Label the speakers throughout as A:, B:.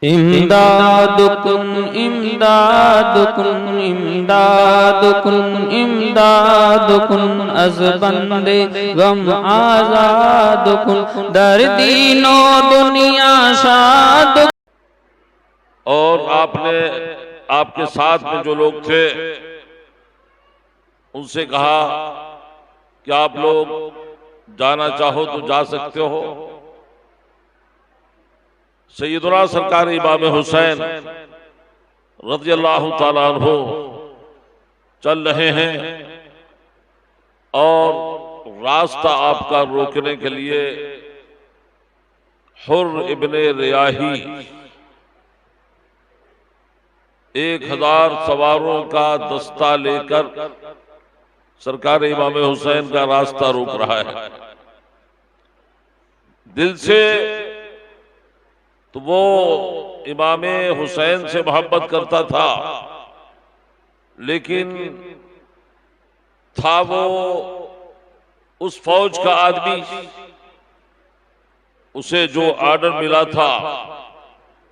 A: इमदादुकुम इमदादुकुम इमदादुकुम इमदादुकुम अज़ बंदे गम आज़ादुकुम दर्दीनो दुनिया शाद।
B: और आपने आपके साथ में जो लोग थे उनसे कहा कि आप लोग जाना चाहो तो जा सकते हो। सैयदुना सरकार इमाम हुसैन रज़ियल्लाहु ताला अन्हु चल रहे हैं और रास्ता आपका रोकने के लिए हुर्र इब्ने रियाही 1000 सवारों का दस्ता लेकर सरकार इमाम हुसैन का रास्ता रोक रहा है। दिल से तो वो इमाम हुसैन से मोहब्बत करता था, लेकिन था वो उस फौज का आदमी, उसे जो आर्डर मिला था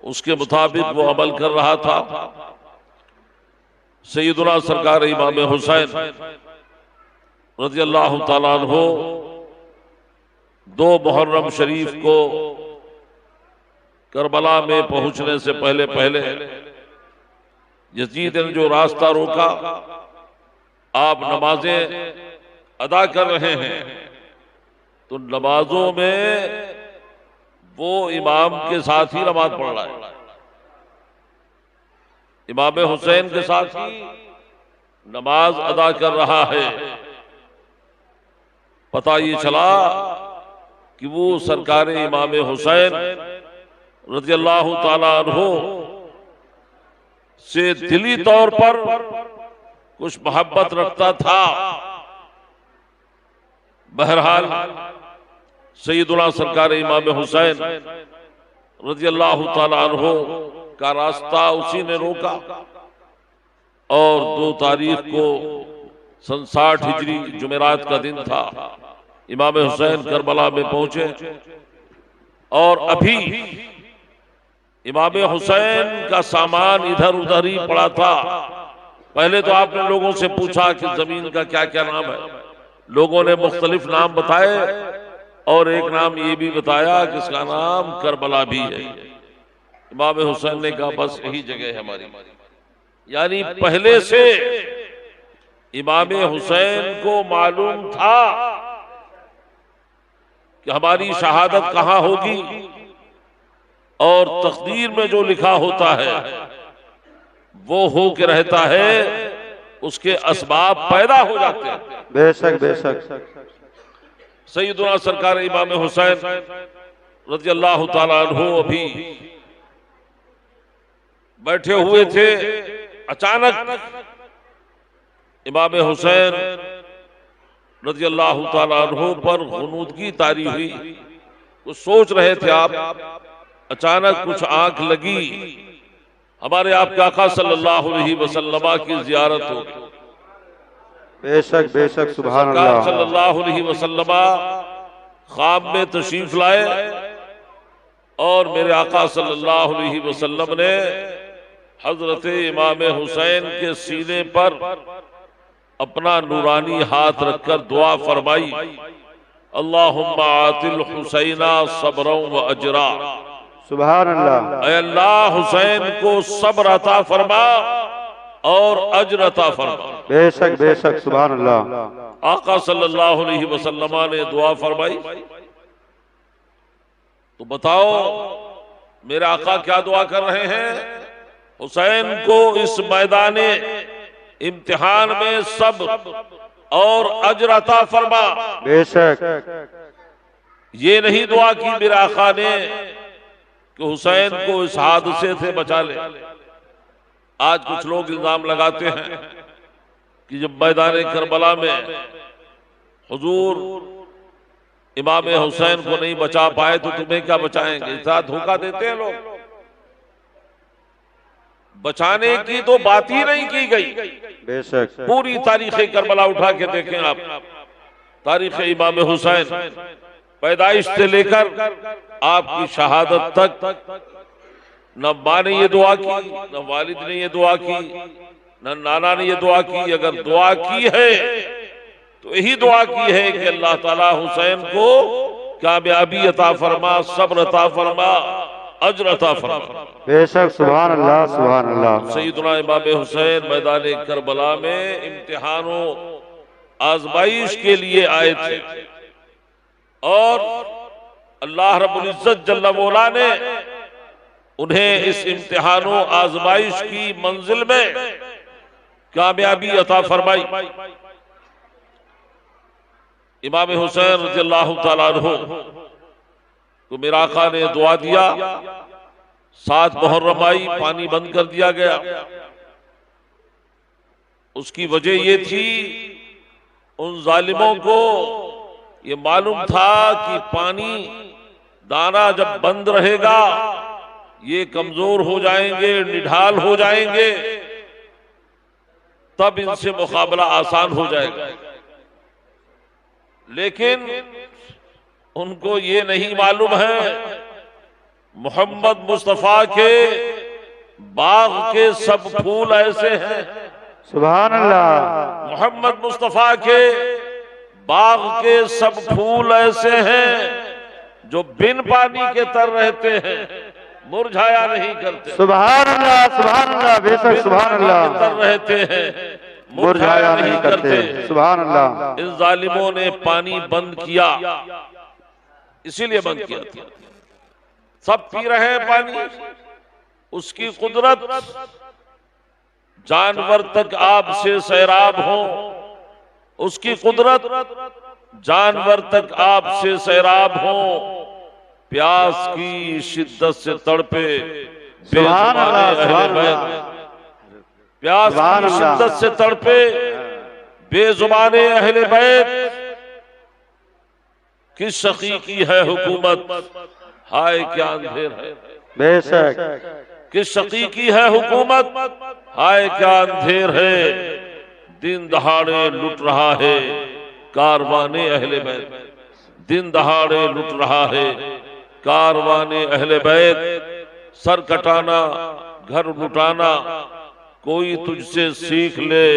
B: उसके मुताबिक वो अमल कर रहा था। सैयदुना सरकार इमाम हुसैन रज़ियल्लाहु ताला अन्हु 2 मुहर्रम शरीफ को करबला में पहुंचने से पहले पहले यजीद ने जो रास्ता रोका, आप नमाजें अदा कर रहे हैं तो नमाजों में वो इमाम के साथ ही नमाज पढ़ रहा है, इमाम हुसैन के साथ ही नमाज अदा कर रहा है। पता ये चला कि वो सरकार इमाम हुसैन रज़ियल्लाहु ताला अन्हु से दिली तौर पर कुछ मोहब्बत रखता था। बहरहाल सैयदुना सरकार इमाम हुसैन रज़ियल्लाहु ताला अन्हु का रास्ता उसी ने रोका और 2 तारीख को सन 60 हिजरी जुमेरात का दिन था। इमाम हुसैन करबला में पहुंचे और अभी इमाम हुसैन का सामान इधर उधर ही पड़ा था। पहले तो आपने लोगों से पूछा कि जमीन का क्या क्या नाम है। लोगों ने मुख्तलिफ नाम बताए और एक नाम ये भी बताया कि इसका नाम करबला भी है। इमाम हुसैन ने कहा बस यही जगह है हमारी। यानी पहले से इमाम हुसैन को मालूम था कि हमारी शहादत कहां होगी और तकदीर में जो लिखा होता है वो हो के रहता है, उसके असबाब पैदा हो जाते हैं।
C: बेशक बेशक।
B: सैयदुना सरकार इमाम हुसैन रज़ियल्लाहु ताला अन्हु अभी बैठे हुए थे। अचानक इमाम हुसैन रज़ियल्लाहु ताला अन्हु पर गुनूदगी तारी हुई। कुछ सोच रहे थे आप, अचानक कुछ आंख लगी, हमारे आपके आका सल्लल्लाहु अलैहि वसल्लम की जियारत हो गई।
C: बेशक बेशक, सुभान अल्लाह।
B: सल्लल्लाहु अलैहि वसल्लम ख्वाब में तशरीफ लाए और मेरे आका सल्लल्लाहु अलैहि वसल्लम ने हजरत इमाम हुसैन के सीने पर अपना नूरानी हाथ रखकर दुआ फरमाई, अल्लाहुम्मा आतिल हुसैना सब्रन व अजरा।
C: सुभान अल्लाह।
B: ऐ अल्लाह हुसैन को सब्र अता फरमा और अजर अता फरमा।
C: बेशक बेशक, सुभान अल्लाह।
B: आका सल्लल्लाहु अलैहि वसल्लम ने दुआ फरमाई। तो बताओ मेरे आका क्या दुआ कर रहे हैं? हुसैन को इस मैदाने इम्तिहान में सब्र और अजर अता फरमा।
C: बेशक।
B: ये नहीं दुआ की मेरे आका ने कि हुसैन को इस हादसे से बचा ले। आज कुछ लोग इल्जाम लगाते हैं कि जब मैदान करबला में हुजूर इमाम हुसैन को नहीं बचा पाए तो तुम्हें क्या बचाएंगे। इतना धोखा देते हैं लोग। बचाने की तो बात ही नहीं की गई।
C: बेशक।
B: पूरी तारीख करबला उठा के देखें आप, तारीख इमाम हुसैन पैदाइश से लेकर आपकी शहादत तक न माँ ने ये दुआ की, न वालिद ने ये दुआ की, न नाना ने ये दुआ की। अगर दुआ की है तो यही दुआ की है कि अल्लाह ताला हुसैन को कामयाबी अता फरमा, सब्र अता फरमा, अज्र अता फरमा।
C: बेशक सुभान अल्लाह सुभान अल्लाह।
B: सैयदना इमाम हुसैन मैदान करबला में इम्तिहानों आजमाइश के लिए आए थे और अल्लाह रब्बुल इज्जत जल्ल मौला ने उन्हें इस इम्तिहानों आजमाइश की मंजिल में कामयाबी अता फरमाई। इमाम हुसैन रज़ियल्लाहु ताला अन्हु तो मेरा आका ने दुआ दिया, 7 मुहर्रम आई, पानी बंद कर दिया गया। उसकी वजह ये थी, उन जालिमों को ये मालूम था कि पानी दाना जब बंद रहेगा ये कमजोर हो जाएंगे, निढाल हो जाएंगे, तब इनसे मुकाबला आसान हो जाएगा। लेकिन उनको ये नहीं मालूम है मोहम्मद मुस्तफा के बाग के सब फूल ऐसे हैं।
C: सुभान अल्लाह।
B: मोहम्मद मुस्तफा के बाग के सब फूल ऐसे हैं जो बिन पानी के तर रहते हैं, मुरझाया नहीं करते।
C: सुभान अल्लाह बेशक सुभान अल्लाह।
B: तर रहते हैं,
C: मुरझाया नहीं करते। सुभान अल्लाह।
B: इन जालिमों ने पानी बंद किया, इसीलिए बंद किया था। सब पी रहे हैं पानी, उसकी कुदरत जानवर तक आब से सैराब हो, उसकी कुदरत जानवर तक आब से सैराब हो, प्यास की शिद्दत से तड़पे
C: सुभान अल्लाह सुभान अल्लाह।
B: प्यास की शिद्दत से तड़पे बेजुबाने अहले बैत। किस शकी की है हुकूमत, हाय क्या अंधेर है।
C: बेशक।
B: किस शकी की है हुकूमत, हाय क्या अंधेर है। दिन दहाड़े लुट रहा है कारवाने अहले बैत, दिन दहाड़े लुट रहा है कारवाने अहले बैत। सर कटाना घर लुटाना कोई तुझसे सीख ले,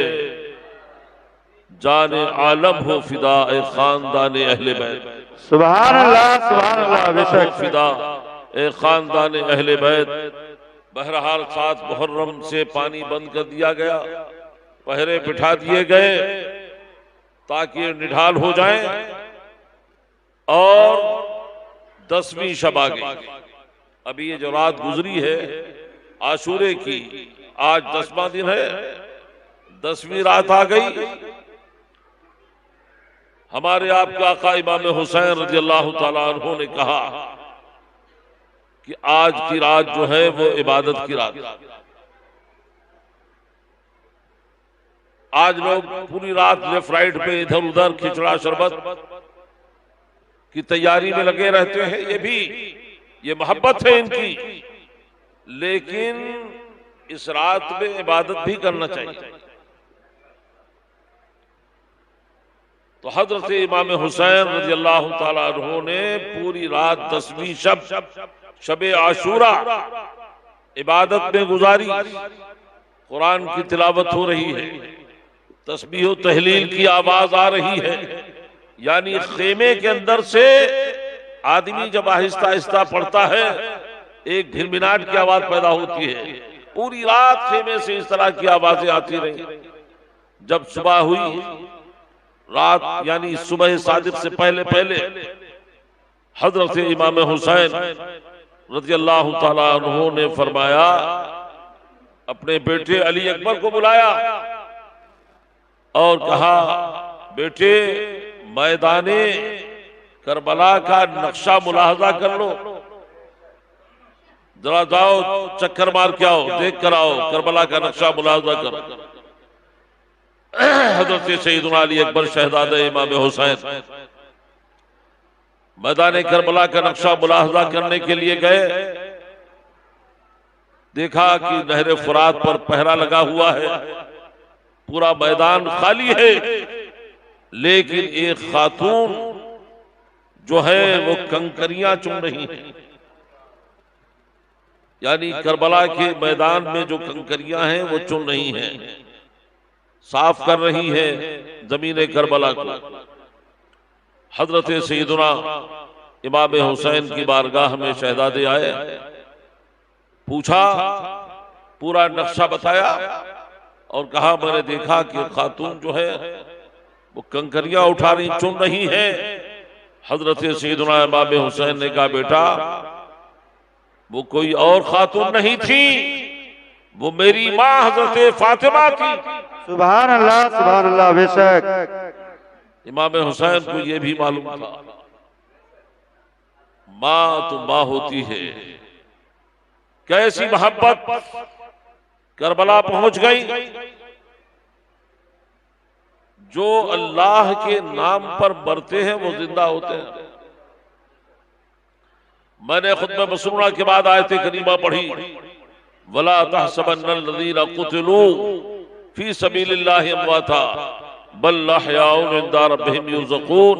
B: जाने आलम हो फिदा ए खानदाने अहले बैत।
C: सुभान अल्लाह बेशक।
B: फिदा ए खानदाने अहले बैत। बहरहाल 7 मुहर्रम से पानी बंद कर दिया गया, पहरे बिठा दिए गए ताकि निढाल हो जाएं। और 10वीं शब आ गई। अभी ये जो रात गुजरी है आशूरे की, आज 10वां दिन है, 10वीं रात आ गई। हमारे आपके आका इमाम हुसैन रज़ियल्लाहु ताला अन्हु ने कहा कि आज की रात जो है वो इबादत की रात। आज लोग पूरी रात लेफ्ट राइट पे इधर उधर खिचड़ा शरबत की तैयारी में लगे रहते हैं। ये मोहब्बत है इनकी, लेकिन इस रात में इबादत भी करना चाहिए। तो हजरत इमाम हुसैन रज़ियल्लाहु ताला अन्हु ने पूरी रात 10वीं शब आशूरा इबादत में गुजारी। कुरान की तिलावत हो रही है, तस्बीह तहलील की आवाज आ रही है। यानी खेमे के अंदर से आदमी जब आहिस्ता आहिस्ता पढ़ता है एक भिनभिनाट की आवाज पैदा होती है। पूरी रात खेमे से इस तरह की आवाजें आती रही। जब सुबह हुई, रात यानी सुबह सादिक से पहले पहले हजरत इमाम हुसैन रज़ियल्लाहु ताला अन्हु ने फरमाया, अपने बेटे अली अकबर को बुलाया और कहा, बेटे मैदाने करबला का नक्शा मुलाहजा कर लो, जरा जाओ चक्कर मार के आओ, देख कर आओ, करबला का नक्शा मुलाहजा करो। हजरत सैयदना अली अकबर शहजादे इमाम हुसैन मैदान करबला का नक्शा मुलाहजा करने के लिए गए। देखा कि नहर फुरात पर पहरा लगा हुआ है, पूरा मैदान खाली है, लेकिन एक खातून जो है वो कंकरियां चुन रही है। यानी करबला के मैदान में जो कंकरियां हैं वो चुन रही हैं, साफ कर रही हैं जमीन करबला को। हजरत सैयदना इमाम हुसैन की बारगाह में शहजादे आए, पूछा, पूरा नक्शा बताया और कहा मैंने देखा कि खातून जो है वो कंकरियां उठा रही, चुन रही है। हजरत सैयदना इमाम हुसैन ने कहा बेटा वो कोई और खातून नहीं थी, वो मेरी माँ हजरत फातिमा थी।
C: सुभान अल्लाह बेशक।
B: इमाम हुसैन को यह भी मालूम था माँ तो माँ होती है। कैसी मोहब्बत करबला पहुंच गई। जो अल्लाह के नाम पर मरते हैं वो जिंदा होते हैं। मैंने खुतबा मसरूना के बाद आयत करीमा पढ़ी, वला तहसबन्नल्लज़ीना क़ुतिलू फी सबीलिल्लाहि अमवाता बल अहयाउन इंदा रब्बिहिम युरज़क़ून।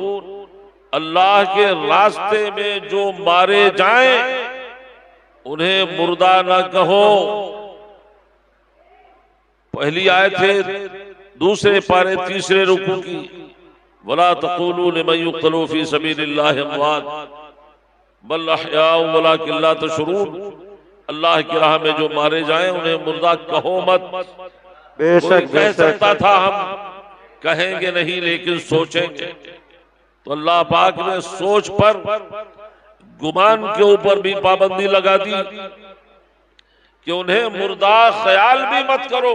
B: अल्लाह के रास्ते में जो मारे जाएं उन्हें मुर्दा न कहो। पहली आयत है दूसरे पारे तीसरे रुकू की, वला तक़ूलू लिमन युक़्तलू फी सबीलिल्लाहि अमवात बल अहयाउ वलाकिन ला तशऊरून। अल्लाह की राह में जो मारे जाएं उन्हें मुर्दा कहो मत। कोई कह सकता था हम कहेंगे नहीं लेकिन सोचेंगे, तो अल्लाह पाक ने सोच पर गुमान के ऊपर भी पाबंदी लगा दी कि उन्हें मुर्दा ख्याल भी मत करो,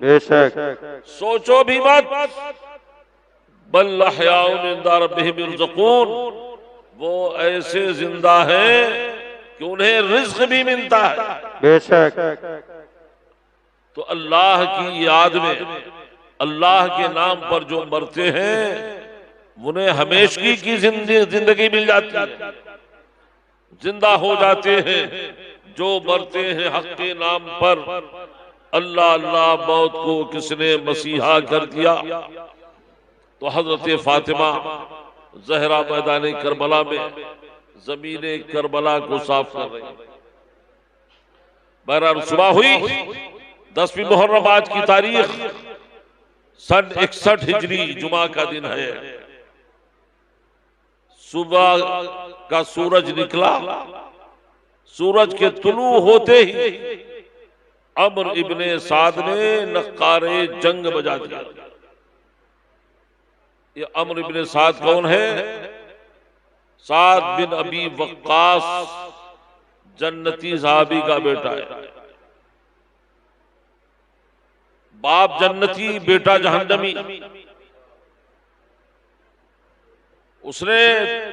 C: बेशक
B: सोचो भी मत। बल अहयाउन इंदा रब्बिहिम युरज़क़ून, वो ऐसे जिंदा हैं कि उन्हें रिज़्क़ भी मिलता है। बेशक। तो अल्लाह की याद में अल्लाह के नाम पर जो मरते हैं उन्हें हमेशगी की जिंदगी मिल जाती है, जिंदा हो जाते हैं। जो मरते हैं हक के नाम पर, अल्लाह अल्लाह मौत को किसने मसीहा कर दिया। तो हजरत फातिमा जहरा मैदान करबला में जमीन करबला को साफ कर रही। बहरहाल सुबह हुई 10वीं मुहर्रम, आज की तारीख सन 61 हिजरी, जुमा का दिन है। सुबह का सूरज निकला, सूरज के तुलू होते ही अम्र इब्ने साद ने नक्कारे जंग बजा दिया। ये अम्र इब्ने साद कौन है? साद बिन अबी वक्कास जन्नती साहबी का बेटा है। बाप जन्नती, बेटा जहन्नमी। उसने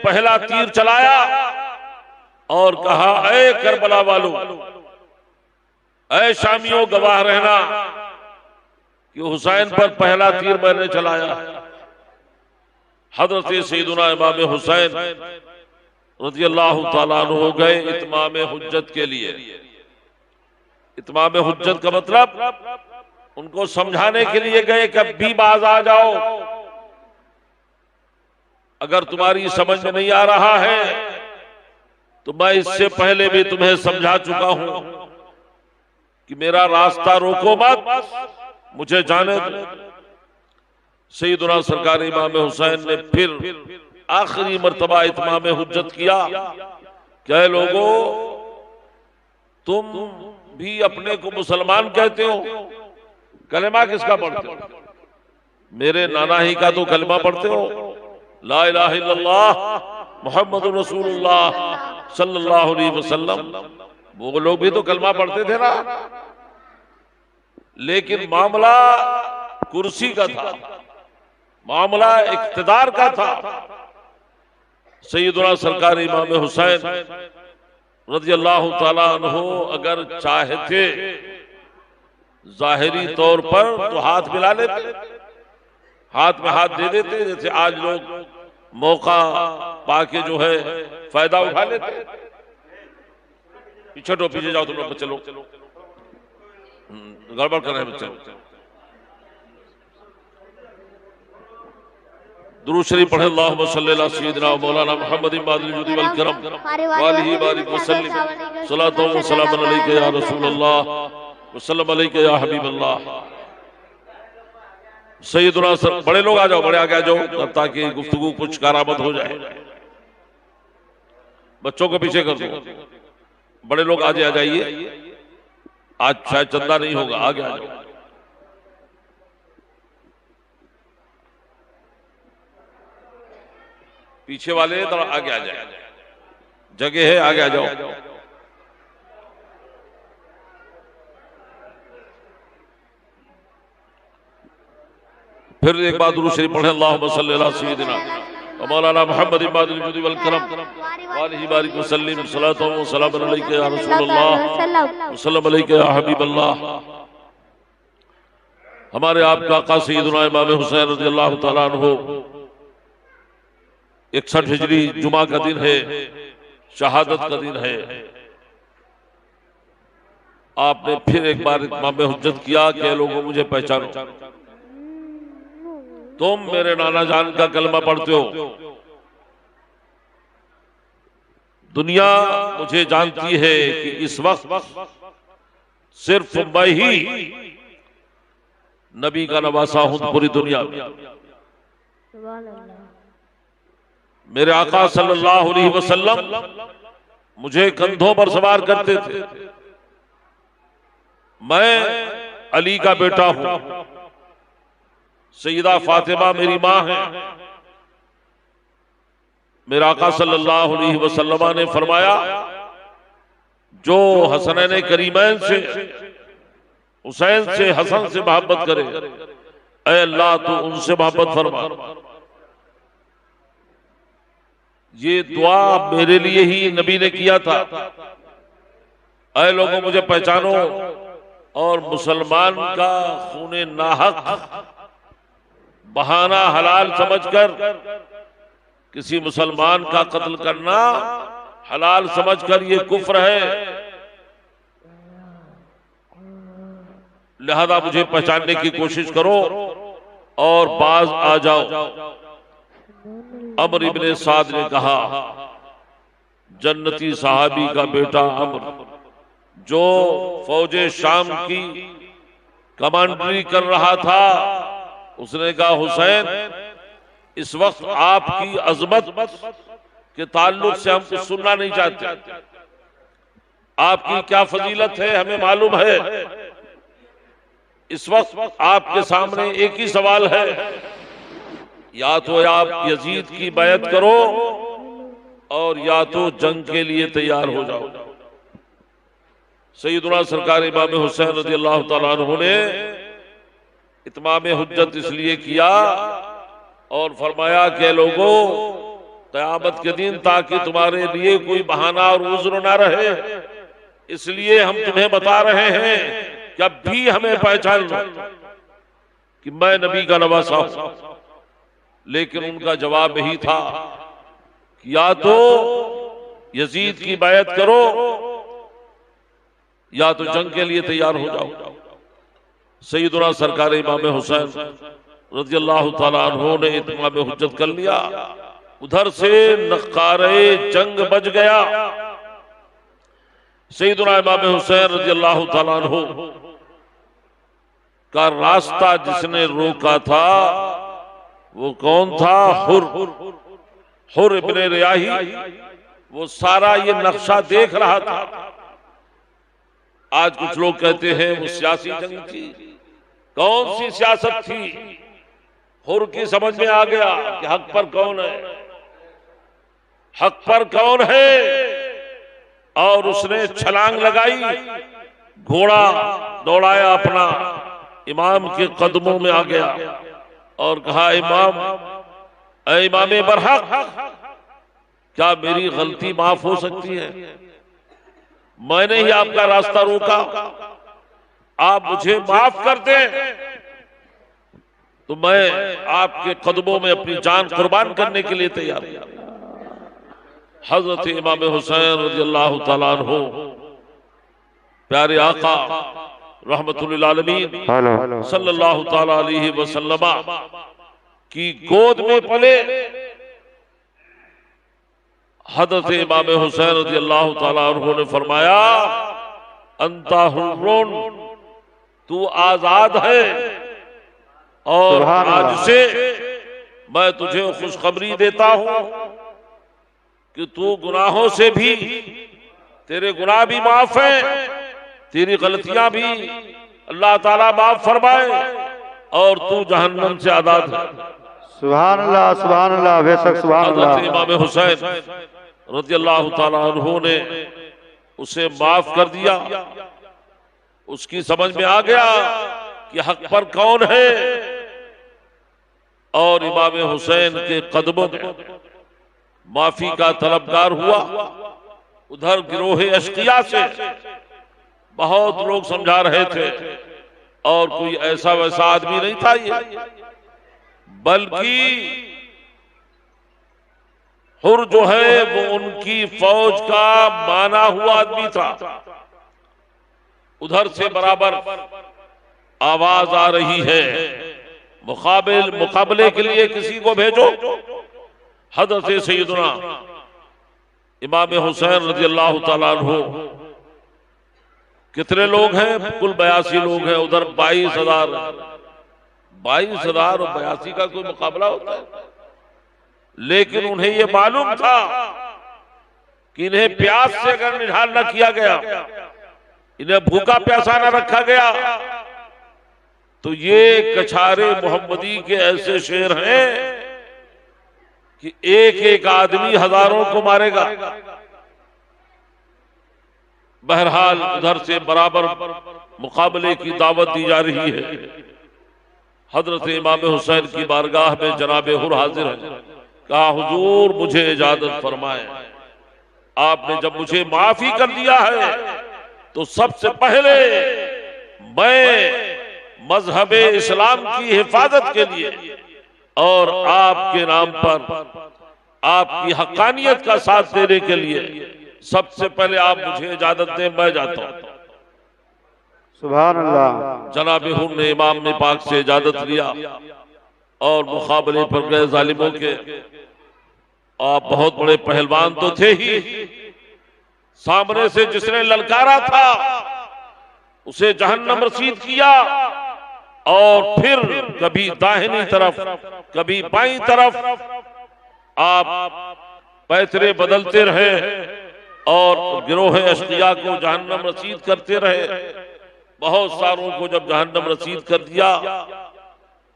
B: पहला तीर चलाया और कहा, ऐ करबला वालों, ऐ शामियों, गवाह रहना कि हुसैन पर पहला तीर मैंने चलाया। हजरत सैयदना इमाम हुसैन रज़ियल्लाहु ताला अन्हु हो गए इत्माम हुज्जत के लिए। इत्माम हुज्जत का मतलब उनको समझाने के लिए गए कि अब भी बाज आ जाओ, अगर तुम्हारी समझ में नहीं आ रहा है तो मैं इससे पहले भी तुम्हें समझा चुका हूं कि मेरा रास्ता रोको मत, मुझे जाने दो। सैयदना सरकार इमाम हुसैन ने फिर आखिरी मर्तबा इत्माम हुज्जत किया। क्या लोगों, तुम भी अपने को मुसलमान कहते हो, कलमा किसका पढ़ते हो? मेरे नाना ही का तो कलमा पढ़ते हो, ला इलाहा इल्लल्लाह मुहम्मदुर रसूलुल्लाह सल्लल्लाहु अलैहि वसल्लम। वो लोग भी तो कलमा पढ़ते थे ना, लेकिन मामला कुर्सी का था, मामला इख्तिदार का था। सैयदना सरकार इमाम हुसैन रज़ियल्लाहु ताला अन्हु अगर चाहते जाहिरी तौर पर तो हाथ मिला लेते, हाथ में हाथ दे देते, जैसे आज लोग मौका पाके जो है फायदा उठा लेते। पीछे हटो, पीछे जाओ तुम लोग, बच्चे लोग गड़बड़ कर रहे हैं बच्चे। दुरूद शरीफ पढ़े। अल्लाहुम्मा सल्ली अला सय्यिदिना मौलाना मुहम्मदिन बादिल जुदी वल करम वालिही बारिक वसल्लिम सलातो व सलामुन अलैका या रसूलल्लाह व सल्लम अलैका या हबीबल्लाह। सैयदुना सर, बड़े लोग आ जाओ, बड़े आगे आ जाओ ताकि गुफ्तगू कुछ कारामद हो जाए। बच्चों को पीछे कर दो, बड़े लोग आगे आ जाइए, आज शायद चंदा नहीं होगा, आगे आ जाओ। पीछे वाले तो आगे आ जाए, जगह है, आगे आ जाओ। फिर एक बार दुरूद शरीफ पढ़े। अल्लाहुम्मा सल्ली अला सय्यिदिना व मौलाना मुहम्मदिन बादिल जुदी वल करम वालिही बारिक वसल्लिम सलातो व सलामुन अलैका या रसूलल्लाह व सल्लम अलैका या हबीबल्लाह। हमारे आपका आका सय्यदुना इमाम हुसैन रज़ियल्लाहु तआला अन्हु 61 हिजरी जुमा का दिन है, शहादत का दिन है। आपने फिर एक बार इमाम हुज्जत किया कि लोगों मुझे पहचानो, तुम मेरे नाना जान का कलमा पढ़ते हो, दुनिया मुझे जानती है कि इस वक्त सिर्फ मैं ही नबी का नवासा हूं पूरी दुनिया में। मेरे आका सल्लल्लाहु अलैहि वसल्लम मुझे कंधों पर सवार करते थे। मैं अली का बेटा हूं, सैयदा फातिमा मेरी मां है। मेरा आका सल्लल्लाहु अलैहि वसल्लम ने फरमाया, जो हसनैन करीमैन से, हुसैन से, हसन से मोहब्बत करे, ऐ अल्लाह तू उनसे मोहब्बत फरमा। ये दुआ मेरे लिए ही नबी ने किया था। ऐ लोगों मुझे पहचानो और मुसलमान का खूने नाहक बहाना हलाल समझकर, किसी मुसलमान का कत्ल करना हलाल समझकर ये कुफ्र है। लिहाजा मुझे पहचानने की कोशिश करो और बाज आ जाओ। अमर इब्ने साद ने कहा, जन्नती सहाबी का बेटा अमर, जो फौजे शाम की कमांडरी कर रहा था, उसने कहा, हुसैन इस वक्त आपकी अजमत के ताल्लुक से हम कुछ सुनना नहीं चाहते। आपकी क्या फजीलत है हमें मालूम है। इस वक्त आपके सामने एक ही सवाल है, या तो आप यजीद की बैत करो और या तो जंग के लिए तैयार हो जाओ। सैयदुना सरकार इमाम हुसैन रज़ियल्लाहु तआला अन्हु ने इत्माम हुज्जत इसलिए किया और फरमाया कि लोगों, क़यामत के दिन ताकि तुम्हारे लिए कोई बहाना और उज़्र ना रहे, इसलिए हम तुम्हें बता रहे हैं कि अब भी हमें पहचान लो कि मैं नबी का नवासा हूं। लेकिन उनका जवाब यही था कि या तो यजीद की बैत करो या तो जंग के लिए तैयार हो जाओ। सैयदुना सरकार इमाम हुसैन रज़ियल्लाहु तआला अन्हु ने इत्माम हुज्जत कर लिया। उधर से नक्कारे जंग बज गया। सैयदुना इमाम हुसैन रज़ियल्लाहु तआला अन्हु का रास्ता जिसने रोका था वो कौन था? हुर इब्ने रियाही। वो सारा ये नक्शा देख रहा था। आज कुछ लोग कहते हैं वो सियासी जंग थी। कौन सी सियासत थी? हुर की समझ में आ गया कि हक पर कौन है, हक पर कौन है, और उसने छलांग लगाई, घोड़ा दौड़ाया अपना, इमाम के कदमों में आ गया और कहा, इमाम, ऐ इमाम बरहक, क्या मेरी गलती माफ हो सकती है? मैंने ही आपका रास्ता रोका, आप मुझे माफ कर दें तो मैं आपके कदमों में अपनी जान कुर्बान करने के लिए तैयार हूं। हजरत इमाम हुसैन रज़ियल्लाहु तआला अन्हु, प्यारे आका रहमतुल लिल आलमीन सल्लल्लाहु तआला अलैहि वसल्लम की गोद में पले हज़रत इमाम हुसैन रज़ियल्लाहु ताला अन्हु ने फरमाया, अंता हुर्रुन, तू आजाद है और आज से मैं तुझे खुशखबरी देता हूं कि तू गुनाहों से भी, तेरे गुनाह भी माफ है, तेरी गलतियां भी अल्लाह ताला माफ फरमाए और तू जहन्नम से आजाद है।
C: सुभान अल्लाह, बेशक सुभान अल्लाह।
B: इमाम हुसैन रज़ियल्लाहु ताला अन्हु ने उसे माफ कर दिया। उसकी समझ में आ गया कि हक पर कौन है और इमाम हुसैन के कदमों में माफी का तलबगार हुआ। उधर गिरोह अशकिया से बहुत लोग समझा रहे थे और कोई ऐसा वैसा आदमी नहीं था ये, बल्कि हुर जो है वो उनकी फौज का माना हुआ आदमी था। उधर से बराबर आवाज आ रही है, मुकाबले के लिए किसी को भेजो। हज़रत सैयदना इमाम हुसैन रज़ियल्लाहु ताला अन्हु, कितने लोग हैं? कुल 82 लोग हैं। उधर 22,000 और 82 का कोई मुकाबला होता है? लेकिन उन्हें यह मालूम था कि इन्हें प्यास से अगर निढाल न किया गया, इन्हें भूखा प्यासा न रखा गया, तो ये कछारे मोहम्मदी के ऐसे शेर हैं कि एक एक आदमी हजारों को मारेगा। बहरहाल उधर से बराबर मुकाबले की दावत दी जा रही है। हजरत इमाम हुसैन की बारगाह में जनाब हुर हाजिर है। कहा, हुजूर मुझे इजाजत फरमाए, आपने जब मुझे माफी कर दिया है तो सबसे पहले मैं मजहब इस्लाम की हिफाजत के लिए और आपके नाम पर आपकी हक्कानियत का साथ देने के लिए सबसे पहले आप मुझे इजाजत दें, मैं जाता हूं।
C: सुभान अल्लाह।
B: जनाब हुर ने इमाम ने पाक से इजाजत लिया और मुकाबले पर गए जालिमों के। आप बहुत बड़े पहलवान तो थे ही, सामने से जिसने ललकारा था उसे जहन्नम रसीद किया और फिर कभी दाहिनी तरफ कभी बाईं तरफ आप पैतरे बदलते रहे और गिरोह अशकिया को जहन्नम रसीद करते रहे। बहुत सारों को जब जहन्नम रसीद कर दिया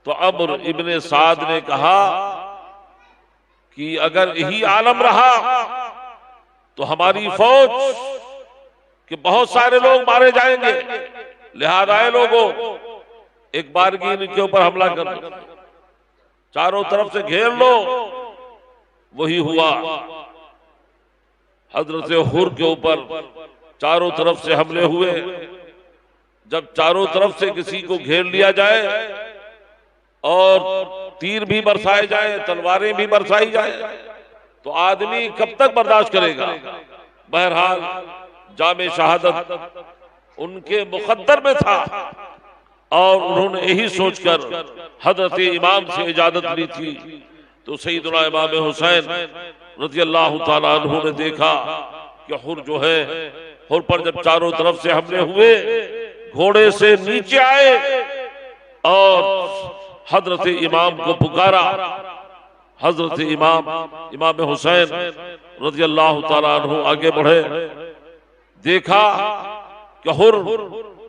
B: तो अम्र इब्ने साद ने कहा कि अगर यही आलम रहा तो हमारी फौज के बहुत सारे लोग मारे जाएंगे, लिहाजा आए लोगों एक बारगी इनके ऊपर हमला कर लो, चारों तरफ से घेर लो। वही हुआ। हजरत हुर के ऊपर चारों तरफ से हमले हुए। जब चारों तरफ से किसी को घेर लिया जाए और तीर भी बरसाए जाए, तलवारें भी बरसाई जाए, तो आदमी कब तक बर्दाश्त करेगा। बहरहाल जामे शहादत उनके मुकद्दर में था और उन्होंने यही सोचकर हजरत इमाम से इजाजत ली थी। तो सैयदना इमाम हुसैन रज़ियल्लाहु ताला अन्हु ने देखा कि हुर जो है, हुर पर जब चारों तरफ से हमले हुए, घोड़े से नीचे आए और हजरत इमाम को पुकारा। हजरत इमाम हुसैन रज़ियल्लाहु ताला अन्हु आगे बढ़े, देखा कि हुर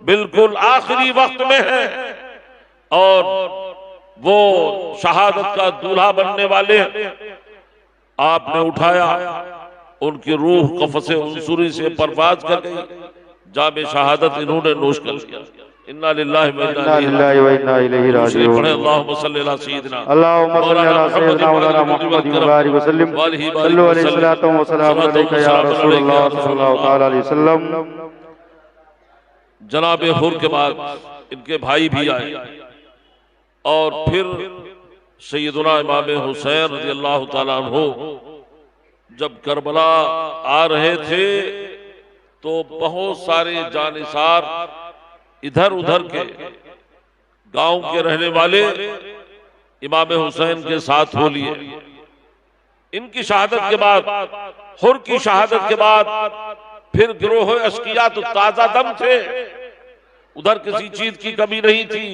B: बिल्कुल आखिरी वक्त में है और वो शहादत का दूल्हा बनने वाले हैं। आपने उठाया, उनकी रूह कफ़से उनसुरी से परवाज कर गई। जामे शहादत इन्होंने नोश कर लिया। इन्ना लिल्लाहि व इन्ना इलैहि राजिऊन। अल्लाहुम्मा सल्लि अला सय्यिदिना
C: अल्लाहुम्मा सल्लि अला सय्यिदिना मौलाना मुहम्मद व बारिक वसल्लिम सल्लल्लाहु अलैहि वसल्लम अलैका या रसूलल्लाह सल्लल्लाहु तआला अलैहि वसल्लम।
B: जनाब हुर के बाद इनके भाई भी आए और फिर सैयदना इमाम हुसैन रज़ियल्लाहु ताला अन्हु जब करबला आ रहे थे तो बहुत सारे जानिसार इधर उधर के गांव के रहने वाले इमाम हुसैन के साथ हो लिए। इनकी शहादत के बाद, हुर की शहादत के बाद फिर गिरोह अशकिया तो ताजा दम थे, उधर किसी चीज की कमी नहीं थी,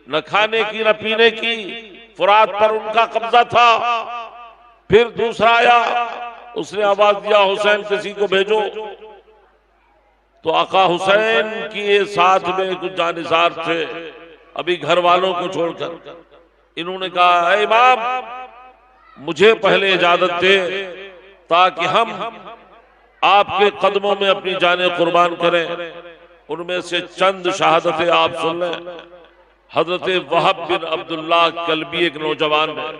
B: न खाने की न पीने की, फुरात पर उनका कब्जा था। फिर दूसरा आया, उसने आवाज दिया हुसैन किसी को भेजो, तो आका हुसैन के साथ में कुछ जानिसार थे अभी घर वालों को छोड़कर। इन्होंने कहा, ऐ इमाम मुझे पहले इजाजत दे ताकि हम आपके कदमों में अपनी जानें कुर्बान करें। उनमें से चंद शहादतें आप सुन लें। हजरत वहब बिन अब्दुल्लाह कल्बी एक नौजवान है,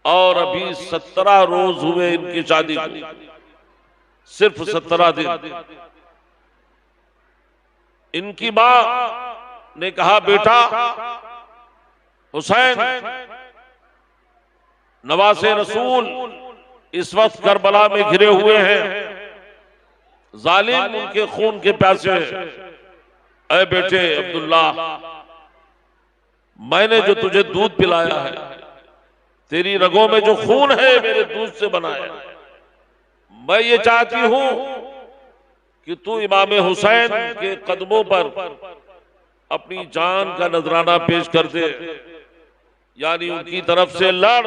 B: और अभी 17 रोज हुए इनकी शादी को, सिर्फ 17 दिन। इनकी मां ने कहा, बेटा हुसैन नवासे रसूल इस वक्त करबला में घिरे हुए हैं, जालिम उनके खून के प्यासे हैं। ऐ बेटे अब्दुल्ला, मैंने जो तुझे दूध पिलाया है, तेरी रगों में जो खून है मेरे दूध से बना है। मैं ये चाहती हूं कि तू इमाम हुसैन के कदमों पर अपनी जान का नजराना पेश कर दे, यानी उनकी तरफ से लड़,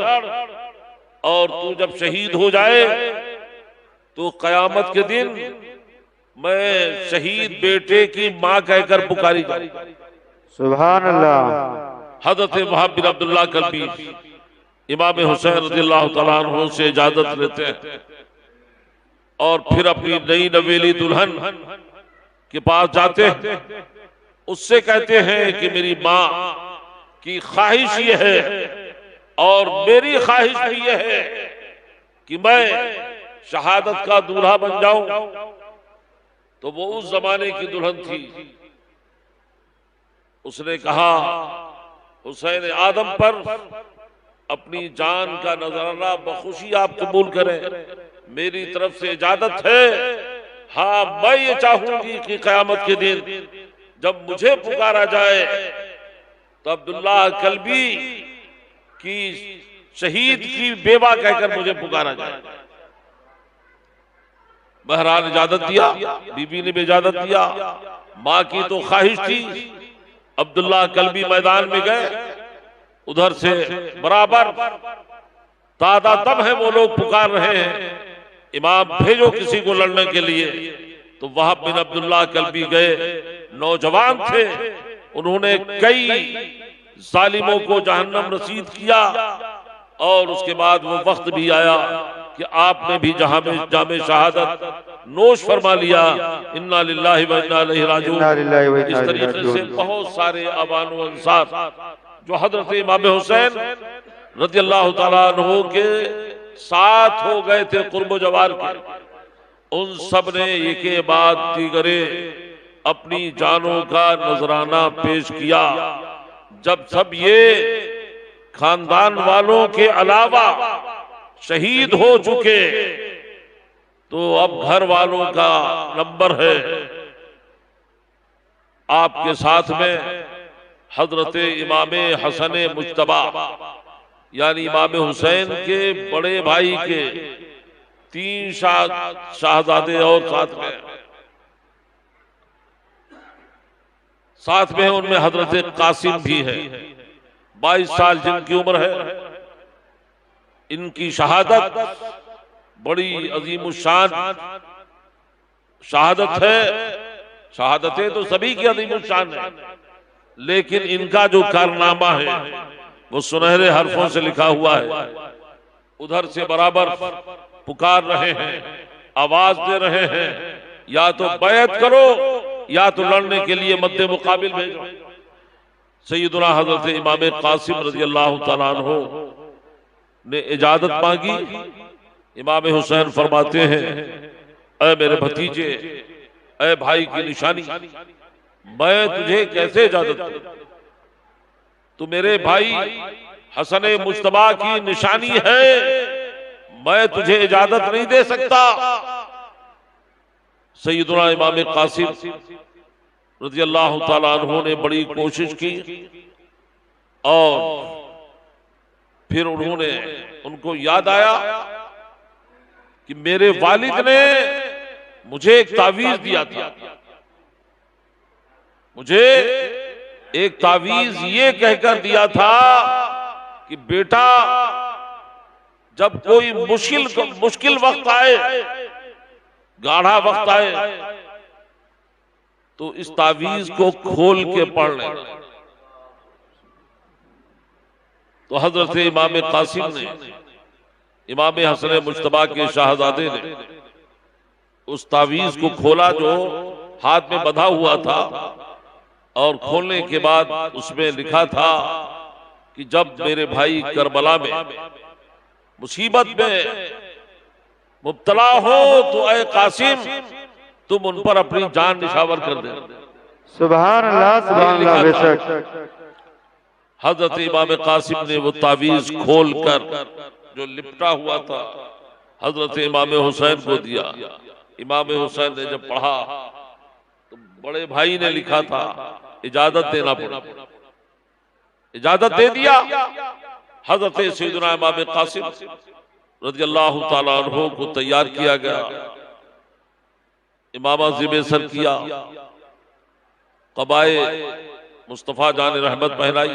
B: और तू जब शहीद हो जाए तो कयामत के दिन मैं शहीद बेटे की मां कहकर पुकारी जाऊं।
C: सुभान अल्लाह।
B: हजरत वहाब बिन अब्दुल्लाह कल्बी इमाम हुसैन रज़ियल्लाहु तआला अन्हु से इजाजत लेते हैं, और फिर अपनी नई नवेली दुल्हन के पास जाते हैं। उससे कहते हैं कि मेरी मां की ख्वाहिश ये है और मेरी ख्वाहिश भी ये है कि मैं शहादत का दूल्हा बन जाऊं। तो वो उस जमाने की दुल्हन थी। उसने कहा, हुसैन आदम पर अपनी जान का नजराना बखुशी आप कबूल करें, मेरी तरफ से इजाजत है। हाँ, मैं ये चाहूंगी कि कयामत के दिन जब मुझे पुकारा जाए तो अब्दुल्ला कल्बी की शहीद की बेवा कहकर मुझे पुकारा जाए। बहरहाल इजाजत दिया, बीबी ने भी इजाजत दिया। मां की तो ख्वाहिश थी। अब्दुल्ला कल्बी मैदान में गए, उधर से बराबर तादा तब है वो लोग पुकार रहे हैं, इमाम भेजो किसी को लड़ने के लिए। तो वहाब बिन अब्दुल्ला कल्बी गए, नौजवान थे, उन्होंने कई जालिमों को जहन्नम रसीद किया। और उसके बाद वो वक्त भी आया कि आपने भी जामे शहादत नोश फरमा लिया। इन्ना लिल्लाहि व इन्ना इलैहि राजिऊन। इस तरीके से बहुत सारे अवान व अंसार जो हजरत इमाम हुसैन रज़ियल्लाहु तआला अन्हु के साथ हो गए थे कुर्ब जवार के, उन सब ने एक बाद दीगरे अपनी जानों का नजराना पेश किया। जब सब ये खानदान वालों के अलावा शहीद हो चुके, तो अब घर वालों का नंबर है। आपके साथ में हजरत इमाम हसन मुज्तबा यानी इमाम हुसैन के बड़े भाई के 3 शाहजादे और साथ में उनमें हजरत कासिम भी है, 22 साल जिनकी उम्र है। इनकी शहादत बड़ी अजीमुशान शहादत है। शहादतें तो सभी की अजीमुशान है, लेकिन इनका जो कारनामा है वो सुनहरे हरफों से लिखा हुआ है। उधर से बराबर पुकार रहे हैं, आवाज दे रहे हैं, या तो बैत करो या तो लड़ने के लिए मद्दे मुकाबिल भेजो। सैयदुना हजरत इमाम कासिम रज़ियल्लाहु तआला अन्हु ने इजाजत मांगी। इमाम हुसैन फरमाते हैं, ऐ मेरे भतीजे, ऐ भाई की निशानी, मैं तुझे कैसे इजाजत दूं? तू मेरे भाई हसन मुज्तबा की निशानी है, मैं तुझे इजाजत नहीं दे सकता। सैयदुना इमाम कासिम रज़ियल्लाहु तआला अन्हु ने बड़ी कोशिश की और फिर उन्होंने उनको याद आया कि मेरे वालिद ने मुझे एक तावीज दिया था, मुझे एक तावीज ये कहकर दिया था कि बेटा जब कोई मुश्किल वक्त आए, गाढ़ा वक्त आए, तो इस तावीज को खोल के पढ़ लें। तो हजरत इमाम कासिम ने, इमाम हसन मुश्तबा के शाहजादे ने उस तावीज को खोला जो हाथ में बंधा हुआ था, और खोलने के बाद उसमें लिखा था कि जब मेरे भाई करबला में मुसीबत में मुब्तला हो तो ऐ कासिम तुम उन पर अपनी जान निशावर कर दे।
C: सुभान अल्लाह बेशक।
B: हजरत इमाम कासिम ने वो तावीज खोल कर जो लिपटा हुआ था हजरत इमाम हुसैन को दिया। इमाम हुसैन ने जब पढ़ा तो बड़े भाई ने लिखा था इजाजत देना पड़ा, इजाजत दे दिया। हजरत सैयदना इमाम कासिम रज़ियल्लाहु ताला अन्हु को तैयार किया गया, इमामा ज़िबे सर किया, कबाए मुस्तफ़ा जान रहमत पहनाई,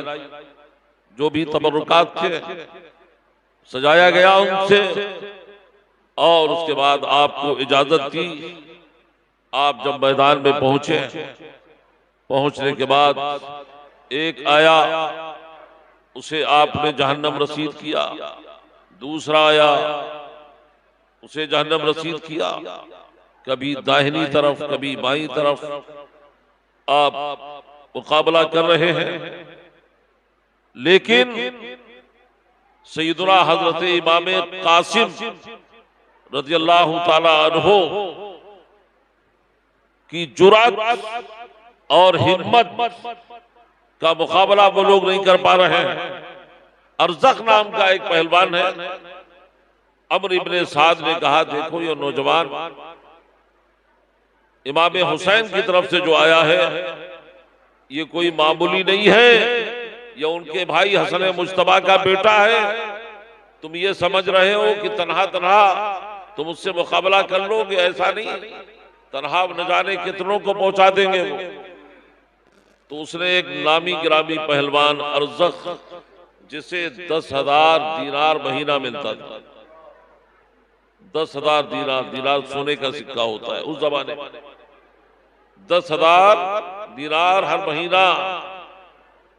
B: जो भी तबरुकात थे सजाया गया उनसे, और उसके बाद आपको इजाजत दी। आप जब मैदान में पहुंचे, पहुंचने के बाद एक आया, उसे आपने जहन्नम रसीद किया, दूसरा आया, उसे जहन्नम रसीद किया, कभी दाहिनी तरफ कभी बाईं तरफ आप मुकाबला कर रहे हैं। लेकिन सैयदना हजरत इमाम कासिम रज़ियल्लाहु ताला अन्हु की जुर्अत और हिम्मत का मुकाबला वो लोग नहीं कर पा रहे हैं। अरज़क नाम का एक पहलवान है, अमर इब्ने साद ने कहा देखो ये नौजवान इमाम हुसैन की तरफ से जो आया है ये कोई मामूली नहीं है, ये उनके भाई हसन मुश्तबा का बेटा है। तुम ये समझ रहे हो कि तन्हा तन्हा तुम उससे मुकाबला कर लोगे, ऐसा नहीं, तन्हा न जाने कितनों को पहुंचा देंगे वो। तो उसने एक नामी गिरामी पहलवान अरज़क, जिसे 10,000 दीनार महीना मिलता था, 10,000 दीनार सोने का सिक्का होता है उस जमाने में, 10,000 दीनार हर महीना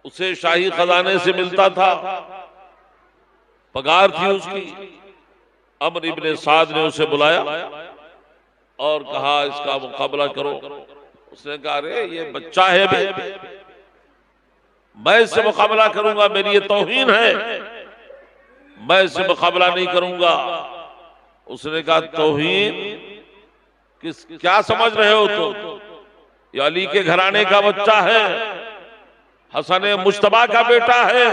B: उसे शाही खजाने से मिलता था, पगार थी उसकी। अमर इब्ने साद ने उसे बुलाया और कहा इसका मुकाबला करो। उसने कहा अरे ये बच्चा है भी, मैं इससे मुकाबला करूंगा, मेरी ये तौहीन है, मैं इससे मुकाबला नहीं करूंगा। उसने कहा तौहीन क्या समझ रहे हो तुम? ये अली के घराने का बच्चा है, हसन मुश्तबा का बेटा है,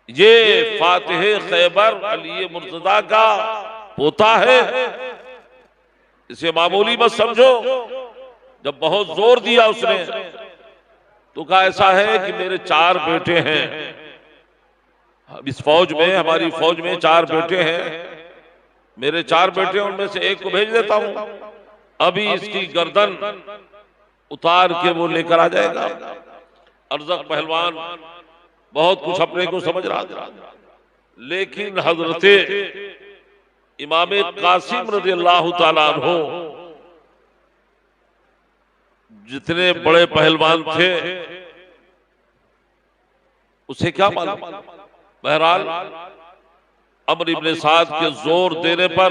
B: ये फातिह खैबर अली मुर्तजा का पोता है, इसे मामूली मत समझो। जब बहुत जोर दिया उसने तो कहा ऐसा है कि मेरे 4 बेटे हैं, इस फौज में, हमारी फौज में 4 बेटे हैं, मेरे 4 बेटे उनमें से एक को भेज देता हूं, अभी इसकी गर्दन उतार के वो लेकर आ जाएगा। अरज़क पहलवान बहुत कुछ अपने को समझ रहा था, लेकिन हजरते इमाम कासिम रज़ियल्लाहु ताला अन्हु जितने बड़े पहलवान थे उसे क्या मालूम। बहरहाल अमर इब्ने साद के जोर देने पर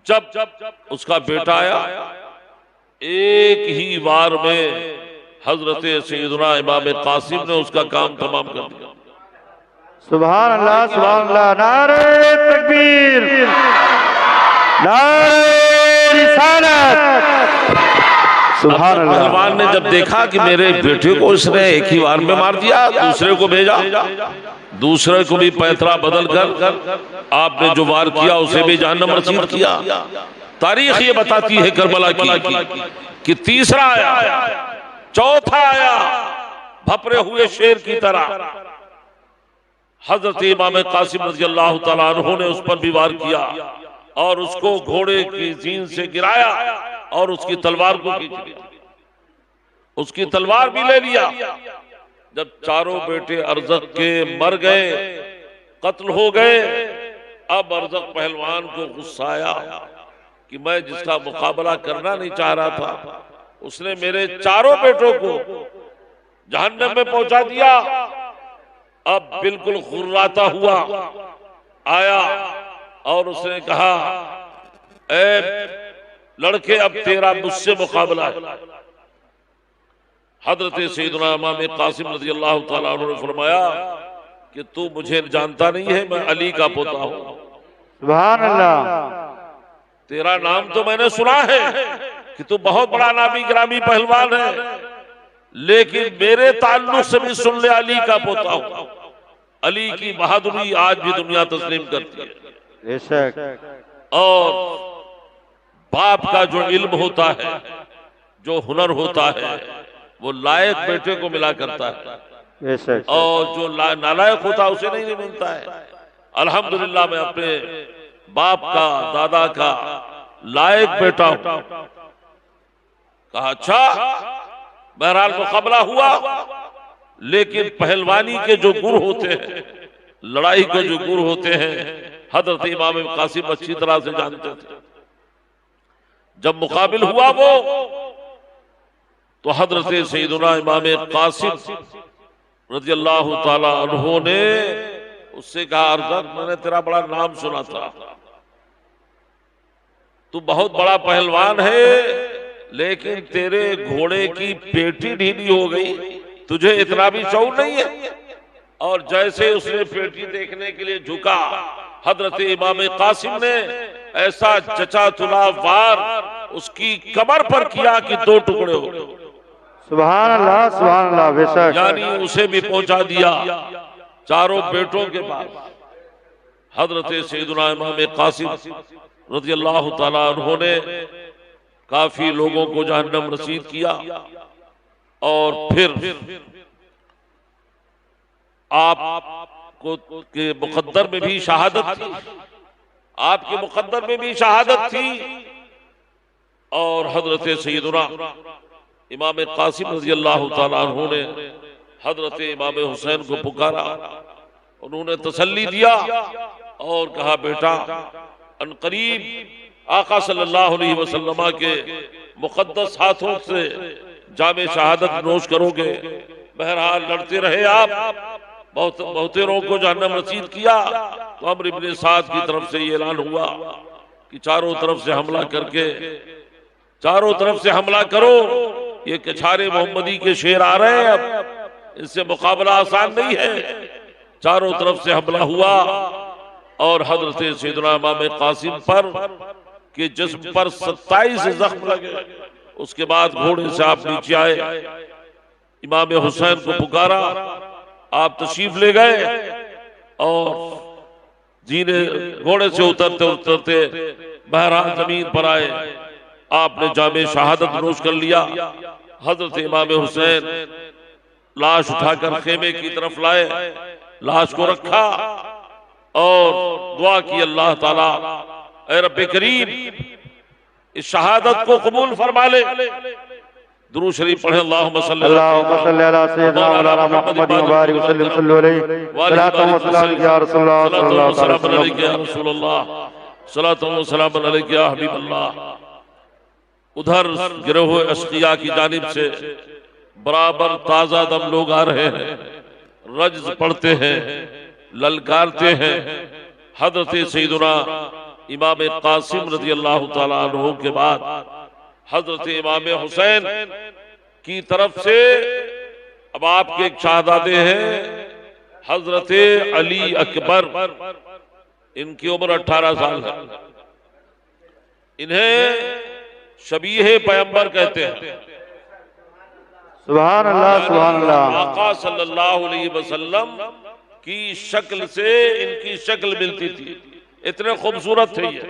B: जब उसका बेटा आया, एक ही बार में हजरत सैयदना इमाम कासिम ने उसका काम तमाम कर दिया।
C: सुभान अल्लाह, सुभान अल्लाह, नारे तकबीर, नारे रिसालत। सुभान अल्लाह।
B: पहलवान ने जब देखा कि मेरे बेटे को इसने एक ही बार में मार दिया, दूसरे को भेजा, दूसरे को भी पैतरा बदल कर आपने जो वार किया उसे भी जहन्नम रसीद किया। तारीख ये बताती है करबला की कि तीसरा आया, चौथा आया भपरे हुए शेर की तरह, हजरत इमाम कासिम रज़ी अल्लाह तआला अन्हु ने उस पर भी वार किया और उसको घोड़े की जीन से गिराया और उसकी तलवार को खींच लिया, उसकी तलवार भी ले लिया। जब चारों बेटे अरज़क के मर गए, कत्ल हो गए, अब अरज़क पहलवान को गुस्सा आया कि मैं जिसका मुकाबला करना नहीं चाह रहा था उसने मेरे चारों बेटों को जहन्नम में पहुंचा दिया। अब बिल्कुल खुर्राता हुआ आया और उसने कहा, ए लड़के, अब तेरा मुझसे मुकाबला है। हजरत सैयदना इमाम कासिम रज़ी अल्लाह तआला अन्हु ने फरमाया कि तू मुझे जानता नहीं है, मैं अली का पोता हूं।
C: सुभान अल्लाह।
B: तेरा नाम तो मैंने सुना है कि तू बहुत बड़ा नामी गिरामी पहलवान है, लेकिन मेरे ताल्लुक से भी सुन ले, अली का पोता हूं। अली की बहादुरी आज भी दुनिया तस्लीम करती है।
C: बेशक।
B: और बाप का जो इल्म होता है, जो हुनर होता है, वो लायक बेटे को मिला करता है,
C: बेशक।
B: और जो नालायक होता है उसे नहीं मिलता है। अल्हम्दुलिल्लाह मैं अपने बाप का, दादा का लायक बेटा हूं। कहा अच्छा, बहरहाल मुकाबला हुआ, लेकिन पहलवानी के जो गुर होते हैं, लड़ाई के जो गुर होते हैं, हजरत इमाम कासिम अच्छी तरह से जानते थे। जब मुकाबिल हुआ वो, तो हजरत सैयदना इमाम कासिम रज़ी अल्लाह तआला अन्हु ने उससे कहा, अरज़क, मैंने तेरा बड़ा नाम सुना था, तू बहुत बड़ा पहलवान है, लेकिन तेरे घोड़े की पेटी ढीली हो गई, तुझे इतना भी शऊर नहीं है। और जैसे उसने पेटी देखने के लिए झुका, हजरत इमाम कासिम ने ऐसा चचा तुला वार उसकी कमर पर किया कि दो टुकड़े हो गए।
C: सुभान अल्लाह, सुभान अल्लाह। बेशक।
B: यानी उसे भी पहुंचा दिया चारों बेटों के पास। हजरत सैयदना इमाम कासिम रज़ी अल्लाह तआला अन्हु ने काफी लोगों को जहन्नम रसीद किया। और फिर आपको के मुकद्दर में भी शहादत थी, आपके मुकद्दर में भी शहादत थी। और हजरत सैयदना इमाम कासिम रज़ी अल्लाह तआला अन्हु ने हजरत इमाम हुसैन को पुकारा, उन्होंने तसल्ली दिया और कहा, बेटा अनकरीब आका सल्लल्लाहु अलैहि वसल्लम के मुकद्दस हाथों से जामे शहादत नोश करोगे। बहरहाल लड़ते रहे आप, बहुतेरों को जहन्नम रसीद किया। तो अम्र इब्ने साद की तरफ से ये ऐलान हुआ कि चारों तरफ से हमला करके, चारों तरफ से हमला करो, ये कछारे मोहम्मदी के शेर आ रहे हैं, अब इनसे मुकाबला आसान नहीं है। चारों तरफ से हमला हुआ और हजरत सैयदना इमाम कासिम पर के जिस्म पर 27 जख्म लगे। उसके बाद घोड़े से आप नीचे आए, इमाम हुसैन को पुकारा, आप तशरीफ ले गए और जीने घोड़े से उतरते उतरते बहरहाल जमीन पर आए। आपने जामे शहादत नोश कर लिया। हजरत इमाम हुसैन लाश उठाकर खेमे की तरफ लाए, लाश को रखा और दुआ की, अल्लाह ताला ऐ रब्बे करीम इस शहादत को कबूल फरमा ले। दुरूद शरीफ पढ़े, अल्लाहुम्मा सल्ली
C: अला सय्यिदना मौलाना मुहम्मद व बारिक वसल्लम सल्लल्लाहु अलैहि सलातो व सलाम या रसूलल्लाह सल्लल्लाहु अलैहि वसल्लम। उधर गिरोह अश्किया की जानिब से बराबर ताजा दम लोग आ रहे हैं, रज्ज पढ़ते हैं, ललकारते हैं। हजरत सैयदना इमाम कासिम रज़ी अल्लाह तआला अन्हु के बाद हजरत इमाम हुसैन की तरफ से अब आपके एक शहजादे हैं हजरत अली अकबर। इनकी उम्र 18 साल है। इन्हें शबीह पैगंबर कहते हैं। सुभान अल्लाह, सुभान अल्लाह।
B: आका सल्लल्लाहु अलैहि वसल्लम की शक्ल से इनकी शक्ल मिलती थी, इतने खूबसूरत थे ये।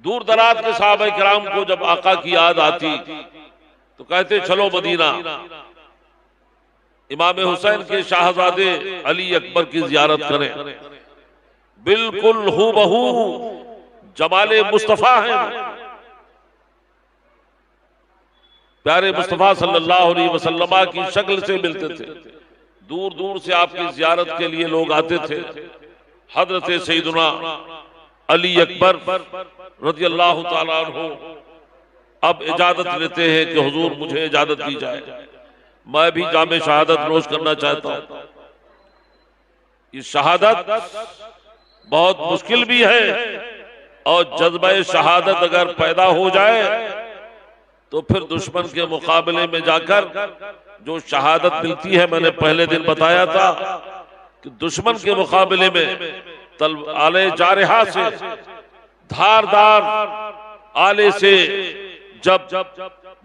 B: दूर दराज के सहाबा किराम को जब आका की याद आती तो कहते चलो मदीना। इमाम हुसैन के शाहजादे अली अकबर की जियारत करें। बिल्कुल हूबहू जमाले मुस्तफा हैं, प्यारे मुस्तफा सल्लल्लाहु अलैहि वसल्लम की शक्ल से मिलते थे। दूर दूर से आपकी जियारत के लिए लोग आते थे। हजरत सैयदुना अली अकबर रज़ियल्लाहु ताला अन्हु अब इजाजत लेते हैं कि हुजूर मुझे इजाजत दी जाए, मैं भी जामे शहादत नोश करना चाहता हूं। ये शहादत बहुत मुश्किल भी है, और जज्बा शहादत अगर पैदा हो जाए तो फिर दुश्मन के मुकाबले में जाकर जो शहादत मिलती है, मैंने पहले दिन बताया था कि दुश्मन के मुकाबले में आले जारहा से, धारदार आले से जब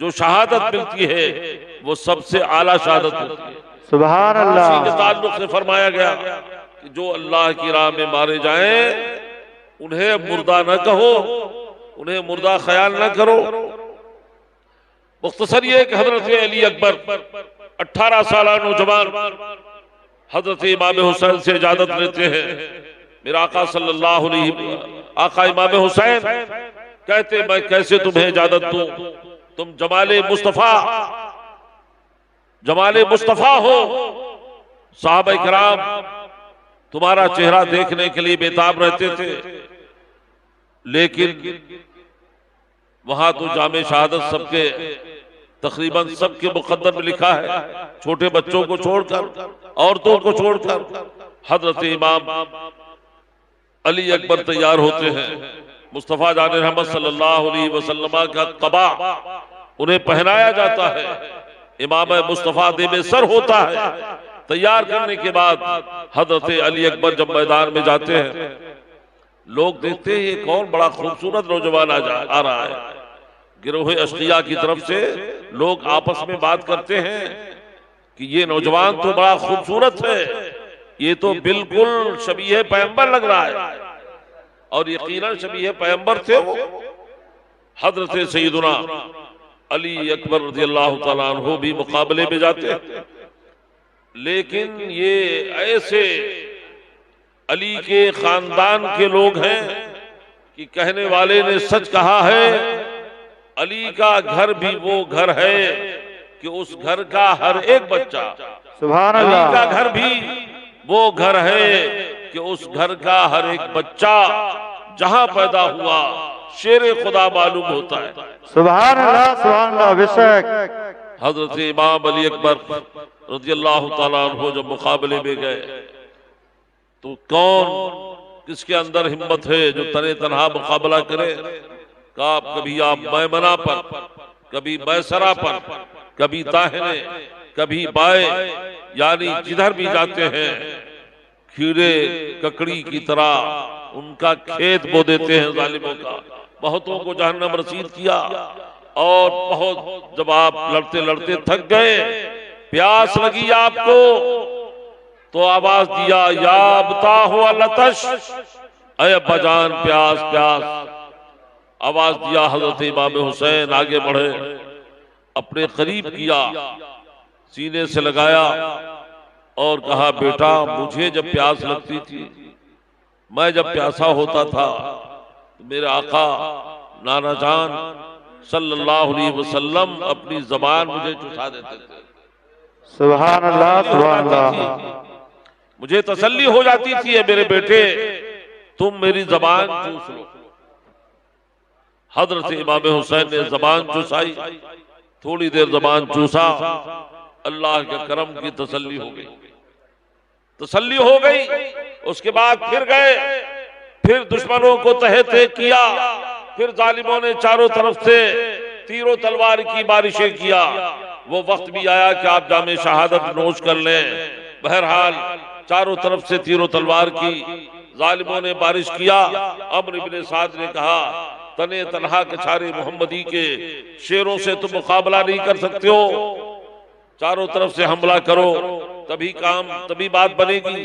B: जो शहादत मिलती है वो सबसे आला शहादत होती है।
D: सुभान अल्लाह।
B: इसी के ताल्लुक से फरमाया गया कि जो अल्लाह की राह में मारे जाएं उन्हें मुर्दा न कहो, उन्हें मुर्दा ख्याल न करो। मुख्तसर ये कि हजरत अली अकबर 18 साल नौजवान हजरत इमाम हुसैन से इजाजत लेते हैं। मेरा आका सल्लल्लाहु अलैहि आका इमाम हुसैन कहते मैं कैसे तुम्हें इजाजत दूं, तुम जमाले मुस्तफा हो। साहबा किराम तुम्हारा चेहरा देखने के लिए बेताब रहते थे, लेकिन वहां तो जामे शहादत सबके तकरीबन सबके मुकद्दर में लिखा है, छोटे बच्चों को छोड़कर, औरतों को छोड़कर हजरत इमाम अली अकबर तैयार होते हैं। मुस्तफा जान रहमत सल्लल्लाहु अलैहि वसल्लम का कबा उन्हें पहनाया जाता है, इमाम मुस्तफा दे में सर होता है। तैयार करने के बाद हजरत अली अकबर जब मैदान में जाते हैं, लोग देखते हैं ये कौन बड़ा खूबसूरत नौजवान आ रहा है। गिरोह अश्किया की तरफ से लोग आपस में बात करते हैं कि ये नौजवान तो बड़ा खूबसूरत है, ये तो बिल्कुल शबीह पैगंबर लग रहा है। और यकीनन शबीह पैगंबर थे वो। हजरत सैयदुना अली अकबर रज़ियल्लाहु ताला अन्हु भी मुकाबले में जाते हैं, लेकिन ये ऐसे अली के खानदान के लोग हैं कि कहने वाले ने सच कहा है, अली का घर भी वो घर है कि उस घर का हर एक बच्चा,
D: सुभान
B: अली
D: अल्लाह।
B: का घर भी वो घर है कि उस घर का हर एक बच्चा जहां पैदा हुआ शेर खुदा मालूम होता है।
D: सुभान अल्लाह बेशक।
B: हजरत इमाम अली अकबर रज़ियल्लाहु ताला अन्हु जब मुकाबले में गए तो कौन किसके अंदर हिम्मत है जो तने तनहा मुकाबला करे। कभी आप मैमना पर, कभी मैसरा पर, कभी दाहिने, कभी बाएं, यानी जिधर भी जाते हैं खीरे ककड़ी की तरह उनका खेत बो देते हैं जालिमों का। बहुतों को जहन्नम रसीद किया, और बहुत जब आप लड़ते लड़ते थक गए, प्यास लगी आपको, तो आवाज दिया या बता हो लतश, अय बजान प्यास प्यास। आवाज दिया, हजरत इमाम हुसैन आगे बढ़े, अपने करीब किया, सीने से लगाया और कहा बेटा मुझे जब प्यास लगती थी, मैं जब प्यासा होता था तो मेरे आका नाना जान सल्लल्लाहु अलैहि वसल्लम अपनी जबान मुझे चुसा देते थे।
D: सुभान अल्लाह सुभान अल्लाह।
B: मुझे तसल्ली हो जाती थी मेरे बेटे तुम मेरी जबान चूस लो। हजरत इमाम हुसैन ने जबान चूसाई, थोड़ी देर जबान चूसा, अल्लाह के करम की तसल्ली हो गई, तसल्ली हो गई। उसके बाद फिर गए, फिर दुश्मनों को तहते किया, फिर जालिमों ने चारों तरफ से तीरों तलवार की बारिशें किया। वो वक्त भी आया कि आप जामे शहादत नोश कर लें। बहरहाल चारों तरफ से तीरों तलवार की जालिमों ने बारिश किया। अम्र इब्ने साद ने कहा तने तनहा कछारे मोहम्मदी के शेरों से तुम मुकाबला नहीं कर सकते हो, चारों तरफ से हमला करो तभी काम, तभी बात बनेगी।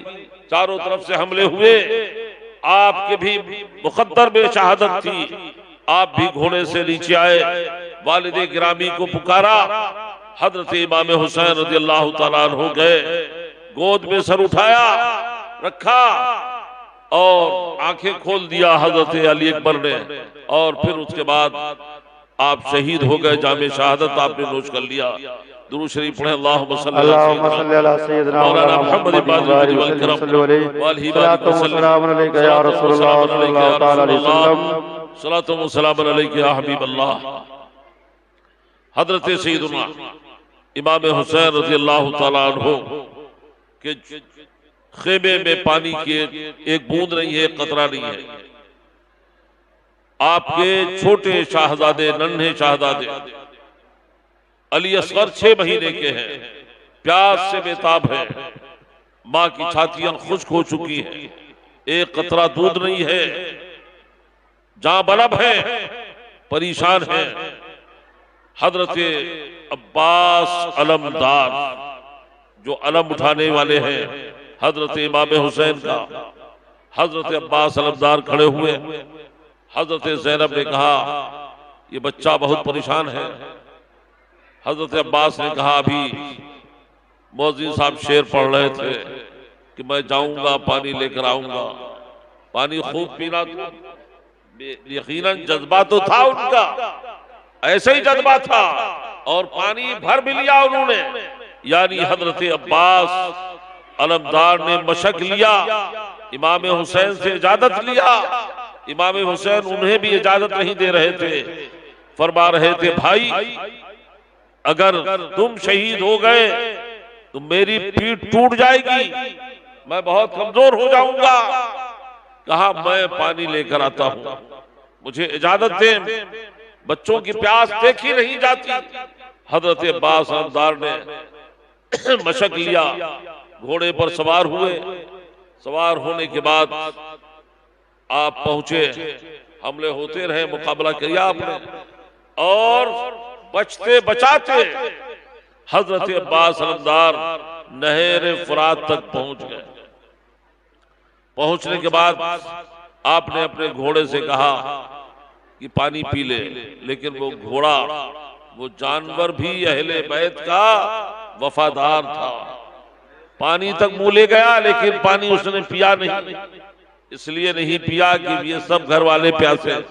B: चारों तरफ से हमले हुए, आपके भी मुकद्दर में शहादत थी, आप भी घोड़े से नीचे आए, वालिदे गिरामी को पुकारा, हजरत इमाम हुसैन रज़ी अल्लाह ताला अन्हु गए, गोद में सर उठाया रखा और आंखें खोल दिया हजरत अली अकबर ने, और फिर उसके बाद आप शहीद हो गए, जामे शहादत आपने नोश कर लिया। दुरूद शरीफ पढ़े अल्लाहुम्मा सल्ली अला सय्यिदिना मौलाना मुहम्मद वल करम वल हिबात सल्लल्लाहु अलैहि या रसूलुल्लाह सल्लल्लाहु तआला अलैहि वसल्लम सलातो व सलाम अलैका या हबीब अल्लाह। हजरत सय्यिदुना इमाम हुसैन रज़ी अल्लाह तआला अन्हु के खेमे में पानी की एक बूंद नहीं है, एक कतरा नहीं है। आपके छोटे शाहजादे, नन्हे शाहजादे अली असगर 6 महीने के हैं, प्यास से बेताब हैं, माँ की छातियां खुश्क हो चुकी हैं, एक कतरा दूध नहीं है, जहां बलब है, परेशान है। हजरत अब्बास अलमदार जो अलम उठाने वाले हैं हजरत इमाम हुसैन का, हजरत अब्बास अलमदार खड़े हुए। हजरत ज़ैनब ने कहा ये बच्चा बहुत परेशान है। हजरत अब्बास ने कहा अभी मौज़िन साहब शेर पढ़ रहे थे कि मैं जाऊंगा पानी लेकर आऊंगा, पानी खूब पीना। यकीनन जज्बा तो था उनका, ऐसे ही जज्बा था, और पानी भर भी लिया उन्होंने। यानी हजरत अब्बास अलमदार ने मशक लिया, इमाम हुसैन से इजाजत लिया। इमाम हुसैन उन्हें भी इजाजत नहीं दे रहे थे, फरमा रहे थे भाई अगर तुम शहीद हो गए तो मेरी पीठ टूट जाएगी, मैं बहुत कमजोर हो जाऊंगा। कहा मैं पानी लेकर आता हूं, मुझे इजाजत दें, बच्चों की प्यास देखी नहीं जाती। हजरत अब्बास अलमदार ने मशक लिया, घोड़े पर सवार हुए। सवार होने के बाद आप पहुंचे, हमले होते रहे, मुकाबला किया आपने, और बचते बचाते हजरत अब्बास अलमदार नहर फुरात तक पहुंच गए। पहुंचने के बाद आपने अपने घोड़े से कहा कि पानी पी ले, लेकिन वो घोड़ा, वो जानवर भी अहले बैत का वफादार था। पानी तक मुंह ले गया, लेकिन पानी उसने पिया नहीं। इसलिए नहीं पिया कि ये सब घर वाले प्यासे,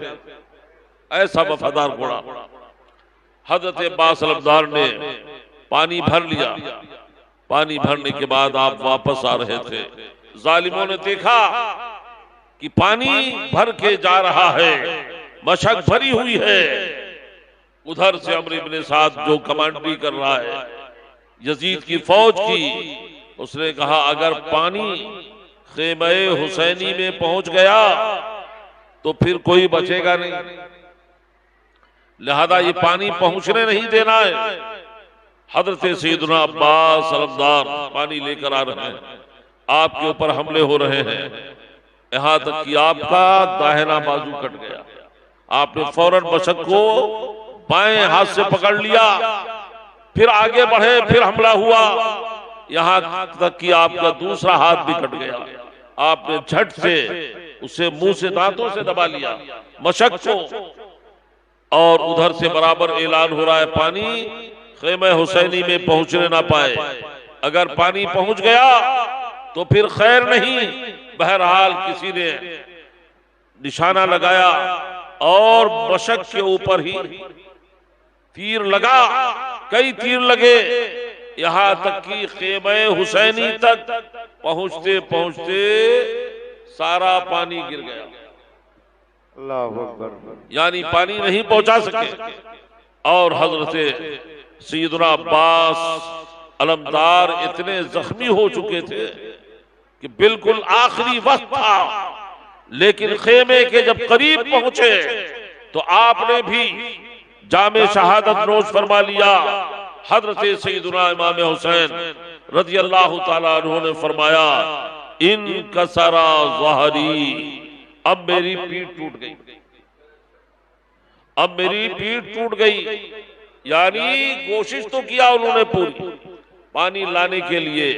B: ऐसा वफादार घोड़ा। हजरत अब्बास अलमदार ने पानी भर लिया। पानी भरने के बाद आप वापस आ रहे थे, जालिमों ने देखा कि पानी भर के जा रहा है, मशक भरी हुई है। उधर से अमर इब्ने साद जो कमांडरी कर रहा है यजीद की फौज की, उसने कहा अगर पानी खेमे हुसैनी में पहुंच गया तो फिर कोई बचेगा नहीं, लिहाजा ये पानी पहुंचने नहीं देना है। हजरत सैयदना अब्बास अलमदार पानी लेकर आ रहे हैं, आपके ऊपर हमले हो रहे हैं, यहां तक कि आपका दाहिना बाजू कट गया। आपने फौरन मशक को बाएं हाथ से पकड़ लिया, फिर आगे बढ़े, फिर हमला हुआ, यहां तक कि आपका दूसरा हाथ भी कट गया। आपने झट से उसे मुंह से दांतों से दबा लिया मशक को, और उधर से बराबर ऐलान हो रहा है पानी खेमे हुसैनी में पहुंचने ना पाए। अगर पानी पहुंच गया तो फिर खैर नहीं। बहरहाल किसी ने निशाना लगाया और मशक के ऊपर ही तीर लगा, कई तीर लगे, यहां तक कि खेमे हुसैनी तक पहुंचते पहुंचते सारा पानी गिर गया।
D: अल्लाहु अकबर।
B: यानी पानी नहीं पहुंचा सके। और हजरत सैयदना अब्बास अलमदार इतने जख्मी हो चुके थे कि बिल्कुल आखिरी वक्त था, लेकिन खेमे के जब करीब पहुंचे तो आपने भी जामे शहादत नोश फरमा लिया। हजरत सैयदना इमाम हुसैन रज़ी अल्लाह ताला अन्हु ने फरमाया इन कसरा ज़हरी, अब मेरी पीठ टूट गई, अब मेरी पीठ टूट गई। यानी कोशिश तो किया उन्होंने पूरी पानी लाने के लिए,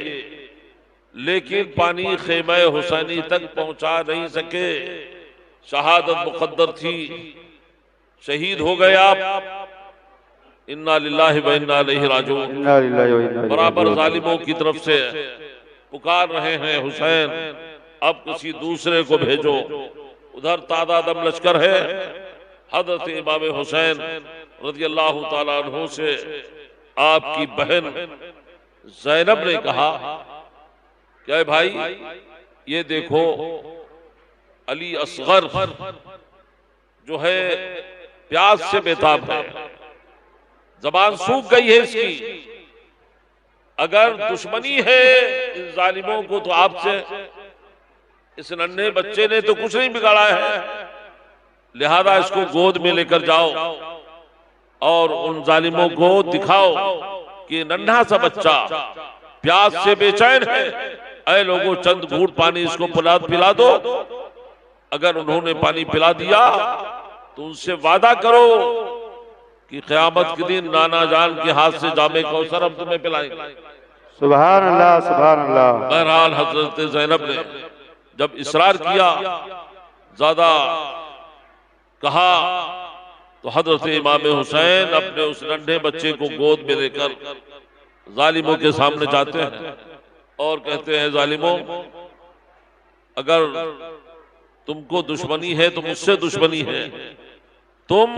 B: लेकिन पानी खेमे हुसैनी तक पहुंचा नहीं सके। शहादत मुकद्दर थी, शहीद हो गए आप। इन्ना लिल्लाहि व इन्ना इलैहि राजिऊन।
D: इन्ना लिल्लाहि व इन्ना इलैहि
B: बराबर
D: राजिऊन।
B: जालिमों की तरफ से पुकार रहे हैं, हुसैन अब किसी दूसरे को भेजो। उधर तादादम लश्कर है। हजरत इमाम हुसैन रज़ियल्लाहु ताला अन्हु से आपकी बहन ज़ैनब ने कहा, क्या भाई ये देखो अली असगर जो है प्यास से बेताब है, जबान सूख गई है इसकी। अगर दुश्मनी है इन जालिमों को तो आपसे, इस नन्हे बच्चे ने तो कुछ नहीं बिगाड़ा है, लिहाजा इसको गोद में लेकर जाओ और उन जालिमों को दिखाओ कि नन्हा सा बच्चा प्यास से बेचैन है। ऐ लोगों, चंद घूंट पानी इसको पिला दो। अगर उन्होंने पानी पिला दिया तो उनसे वादा करो कि क़यामत के दिन नाना जान के हाथ से जामे कौसर हम तुम्हें पिलाएंगे।
D: सुभान अल्लाह, सुभान अल्लाह।
B: बहरहाल हजरत ज़ैनब ने जब इसरार किया, ज्यादा कहा, तो हजरत इमाम हुसैन अपने उस नन्हे बच्चे को गोद में लेकर जालिमों के सामने जाते हैं और कहते हैं, जालिमों अगर तुमको दुश्मनी है तो मुझसे दुश्मनी है। तुम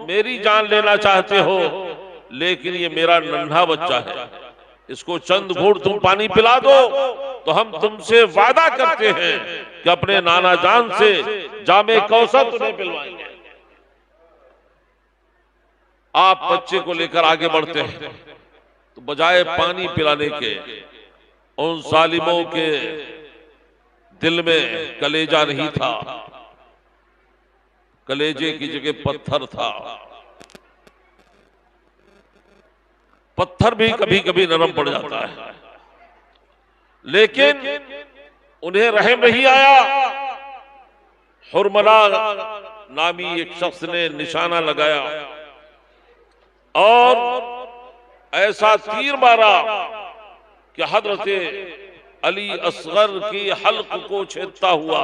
B: मेरी जान लेना चाहते हो, लेकिन ये मेरा नन्हा बच्चा है, इसको चंद घूंट तुम पानी पिला दो तो हम तुमसे वादा करते हैं कि अपने नाना जान से जामे कौसर तुम्हें पिलवाएंगे। आप बच्चे को लेकर आगे बढ़ते हैं तो बजाय पानी पिलाने के उन जालिमों के दिल में कलेजा नहीं था, कलेजे की जगह पत्थर था। पत्थर भी कभी कभी नरम पड़ जाता है, लेकिन उन्हें रहम नहीं आया। हुरमला नामी एक शख्स ने निशाना लगाया और ऐसा तीर मारा कि हजरत अली असगर की हल्क को छेदता हुआ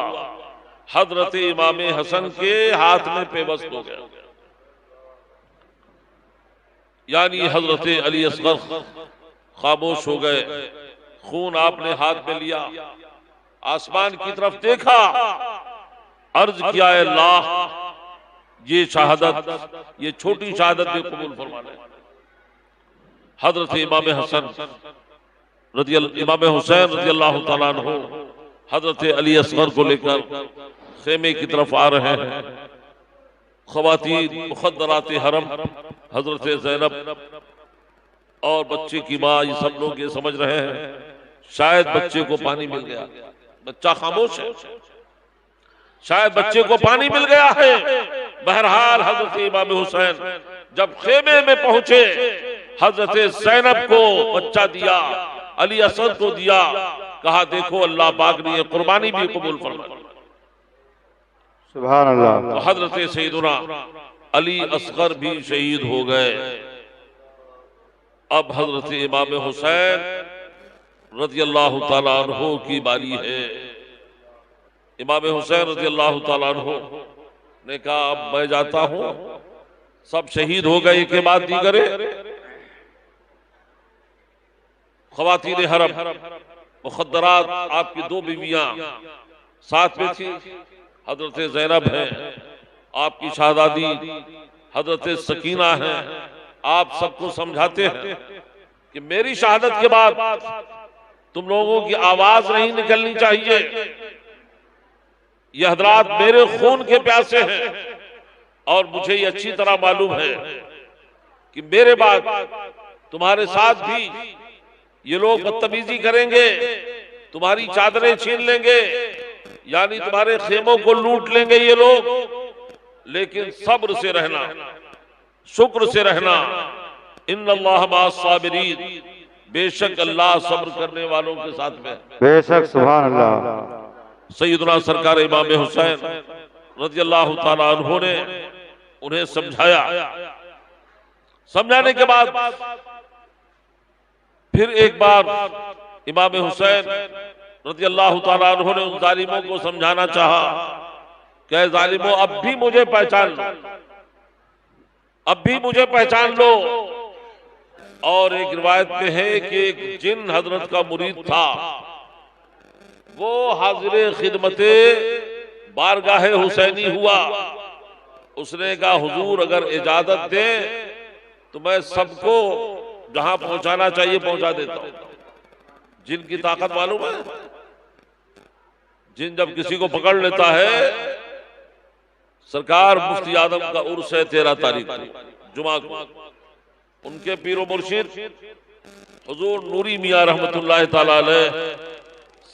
B: हजरत इमाम हसन के हाथ में पेवस्त हो गया। यानी हजरत अली असगर खामोश हो गए। खून आपने हाथ में लिया, आसमान की तरफ देखा, अर्ज किया, अल्लाह ये शहादत, ये छोटी शहादत भी कबूल फरमा ले। हजरत इमाम हुसैन रज़ियल्लाहु ताला अन्हु हजरत अली असगर को लेकर खेमे की तरफ आ रहे हैं। ख़वातीन मुख़द्दरात हरम हजरत ज़ैनब और बच्चे की माँ, ये सब लोग ये समझ रहे हैं शायद बच्चे को पानी मिल गया। बच्चा खामोश है, शायद बच्चे को पानी मिल गया है। बहरहाल हजरत इमाम हुसैन जब खेमे में पहुंचे, हजरत ज़ैनब को बच्चा दिया, अली असद को दिया, कहा देखो अल्लाह पाक ने ये कुर्बानी भी कबूल फरमाई।
D: सुभान अल्लाह।
B: तो हजरत सैयदुना अली असगर भी शहीद हो गए। अब हजरत इमाम हुसैन रज़ियल्लाहु ताला अन्हु की बारी है। इमाम हुसैन रज़ियल्लाहु ताला अन्हु ने कहा, अब मैं जाता हूं, सब शहीद हो गए के बाद दीगरे ख़वातीन हरम मुख़द्दरात, आपकी दो बीवियां साथ में थी। हजरत ज़ैनब है, आपकी शहजादी हजरत सकीना है। आप सबको समझाते हैं कि मेरी शहादत के बाद तुम लोगों की आवाज नहीं निकलनी चाहिए। ये हजरात मेरे खून के प्यासे हैं और मुझे ये अच्छी तरह मालूम है कि मेरे बाद तुम्हारे साथ भी ये लोग बदतमीजी करेंगे, तुम्हारी चादरें छीन लेंगे, यानी तुम्हारे खेमों को लूट लेंगे ये लोग। लेकिन सब्र से रहना, शुक्र से रहना। इन्नल्लाह मअस-साबिरीन, बेशक अल्लाह सब्र करने वालों के साथ में।
D: बेशक, सुभान अल्लाह।
B: सैयदना सरकार इमाम हुसैन रज़ियल्लाहु ताला अन्हु ने उन्हें समझाया। समझाने के बाद फिर एक बार इमाम हुसैन रज़ियल्लाहु ताला अन्हु ने उन जालिमों को समझाना चाहा कि जालिमों अब भी मुझे पहचान लो, अब भी मुझे पहचान लो। और एक रिवायत में है कि एक जिन हजरत का मुरीद था, वो हाजिर खिदमते बारगाह हुसैनी हुआ। उसने कहा हुजूर अगर इजाजत दे तो मैं सबको जहां पहुंचाना चाहिए पहुंचा देता हूं। जिन की ताकत मालूम है? जिन जब किसी को पकड़ लेता है, सरकार मुफ्ती आदम का उर्स है 13 तारीख को जुमा को, उनके पीरो मुर्शिद हुजूर नूरी मियां रहमतुल्लाह ताला अलैह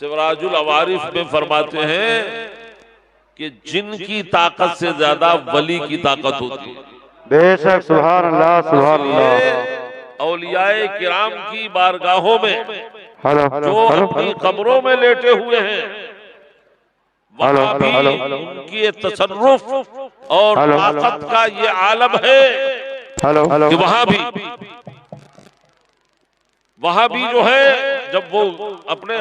B: सिवराजुल अवारिफ में फरमाते हैं कि जिन की ताकत से ज्यादा वली की ताकत होती है।
D: बेशक सुभान अल्लाह सुभान अल्लाह।
B: औलियाए किराम की बारगाहों में
D: हेलो
B: जो
D: हेलो
B: अपनी कब्रों में लेटे हुए हैं,
D: हेलो,
B: वहां भी
D: हेलो, हेलो।
B: उनकी ये तसर्रुफ और
D: हेलो,
B: ताकत का ये आलम है
D: हेलो हेलो
B: कि वहां भी जो है जब वो अपने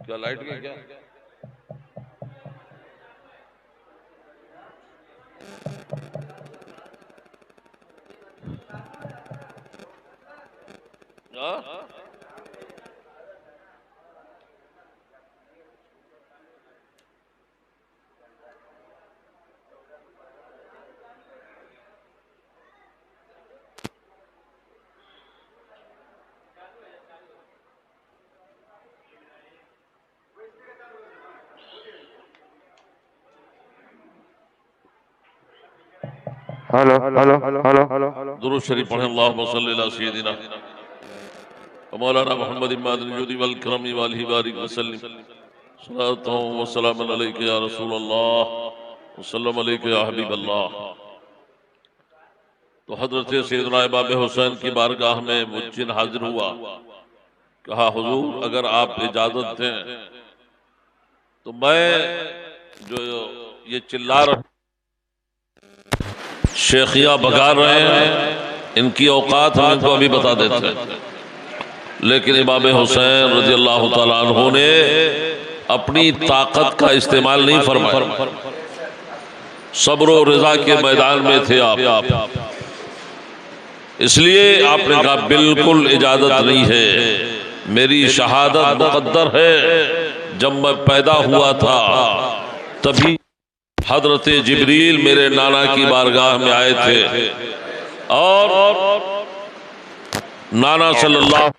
B: क्या लाइट गई क्या? हाँ?
D: Hello hello hello hello.
B: दुरूद शरीफ पढ़ें। अल्लाहुम्मा सल्ली अला सय्यदिना मौलाना मुहम्मद इमादुल जुदी वल करमी वालिहि बारिक वसल्लम सल्लल्लाहु व सल्लम अलैका या रसूल अल्लाह व सल्लम अलैका या हबीब अल्लाह। तो हजरत सैयदना इमाम हुसैन की बारगाह में मुज्जिन हाजिर हुआ। कहा हुजूर अगर आप इजाजत दें तो मैं जो ये चिल्ला रहा शेखिया बगा रहे हैं, इनकी औकात हम इनको अभी बता देते हैं। लेकिन इमाम हुसैन रज़ी अल्लाह तआला अन्हु ने अपनी ताकत का इस्तेमाल नहीं फरमाया। सब्र और रिजा के मैदान में थे आप, इसलिए आपने कहा बिल्कुल इजाजत नहीं है। मेरी शहादत मुकद्दर है। जब मैं पैदा हुआ था तभी हजरत जिब्रील मेरे नाना की बारगाह में आए थे और नाना सल्लल्लाहु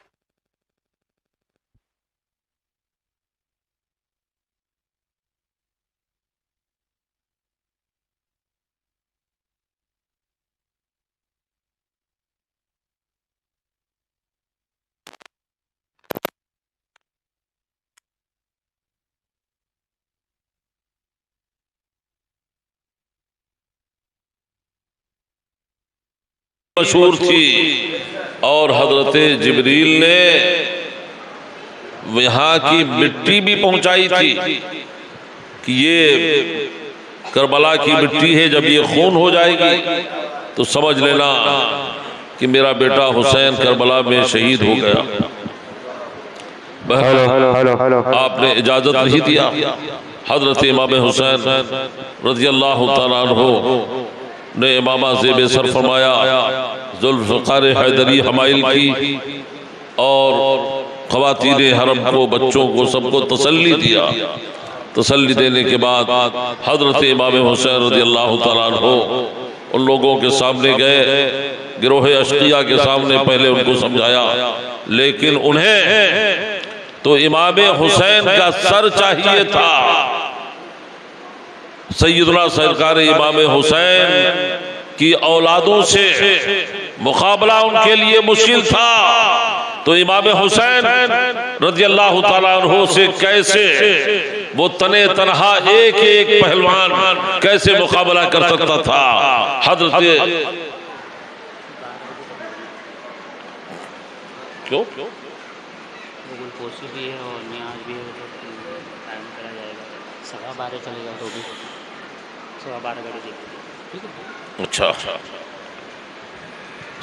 B: मशहूर थी और हजरत जिब्रील ने यहाँ की मिट्टी भी पहुंचाई थी कि ये करबला की मिट्टी है। जब ये खून हो जाएगी तो समझ लेना कि मेरा बेटा हुसैन करबला में शहीद हो गया।
D: Hello hello hello hello.
B: आपने इजाजत नहीं दिया। हजरत इमाम हुसैन रज़ी अल्लाह तआला अन्हु ने इमामा से बेसर फरमाया, जुल्फ़िकार हैदरी हमाइल की और ख़वातीन हरम को, बच्चों को, सबको तसल्ली दिया। तसल्ली देने के बाद हजरत इमाम हुसैन रज़ी अल्लाह तआला अन्हु उन लोगों के सामने गए, गिरोह अश्किया के सामने पहले उनको समझाया, लेकिन उन्हें तो इमाम हुसैन का सर चाहिए था। सैयदना सरकार इमाम हुसैन की औलादों से मुकाबला उनके लिए मुश्किल था, तो इमाम हुसैन रज़ी अल्लाह तआला अन्हु से कैसे वो तने तनहा एक एक पहलवान कैसे मुकाबला कर सकता था। हजरत क्यों
A: कोशिश भी है और न्याज भी है, तो टाइम करा जाएगा। 12:15 चलेगा तो भी 12:15 घड़ी ठीक है।
B: अच्छा,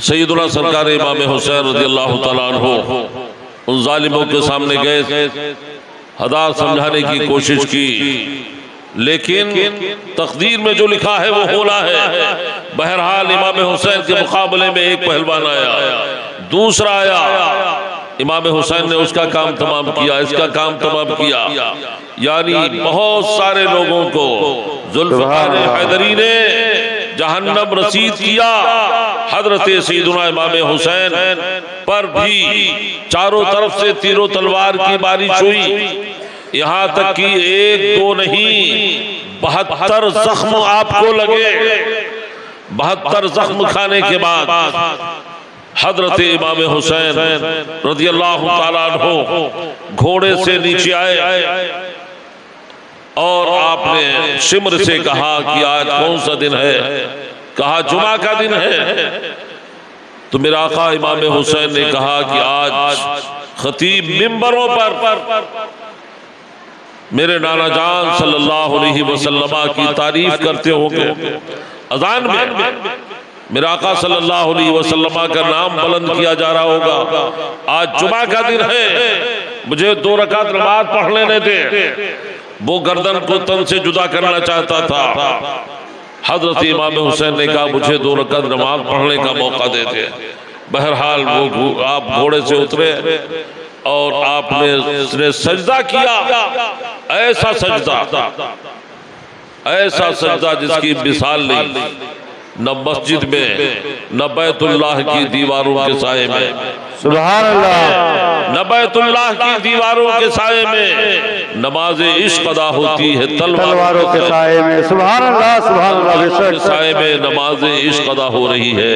B: सैयदना सरकार इमाम हुसैन रज़ी अल्लाह तआला अन्हु उन जालिमों के सामने गए, हदायत समझाने की कोशिश की,
C: लेकिन तकदीर में जो लिखा है वो होना है। बहरहाल इमाम हुसैन के मुकाबले में एक पहलवान आया, दूसरा आया, इमाम हुसैन ने उसका काम तमाम किया, इसका काम तमाम किया, यानी बहुत सारे लोगों को जुल्फ़िकार हैदरी ने जहन्नम रसीद किया। हजरत सैयदुना इमाम हुसैन पर भी चारों तरफ से तीरों तलवार की बारिश हुई, यहाँ तक कि एक दो नहीं 72 जख्म आपको लगे। 72 जख्म खाने के बाद हजरत इमाम हुसैन रज़ियल्लाहु ताला अन्हु घोड़े से नीचे आए और आपने शिमर से कहा कि आज कौन सा दिन है? कहा जुमा का दिन है। तो मेरा आका इमाम हुसैन ने कहा कि आज खतीब मिंबरों पर मेरे नाना जान सल्लल्लाहु अलैहि वसल्लम की तारीफ करते होंगे, अजान में मेरा आका सल्लल्लाहु अलैहि वसल्लम का नाम बुलंद किया जा रहा होगा। आज जुमा का दिन है, मुझे 2 रकात नमाज पढ़ लेने दे। वो गर्दन को तन से जुदा करना चाहता था। हजरत इमाम हुसैन ने कहा मुझे 2 रकात नमाज पढ़ने का मौका दे दे। बहरहाल वो आप घोड़े से उतरे और आपने सजदा किया, ऐसा सजदा जिसकी मिसाल नहीं, न मस्जिद में, न बैतुल्लाह की दीवारों के साए में,
D: सुभान अल्लाह,
C: न बैतुल्लाह की दीवारों के साए में नमाज इश्क अदा होती है
D: तलवारों के साए में। सुभान अल्लाह, सुभान अल्लाह, बेशक
C: साए में नमाज इश्क अदा हो रही है।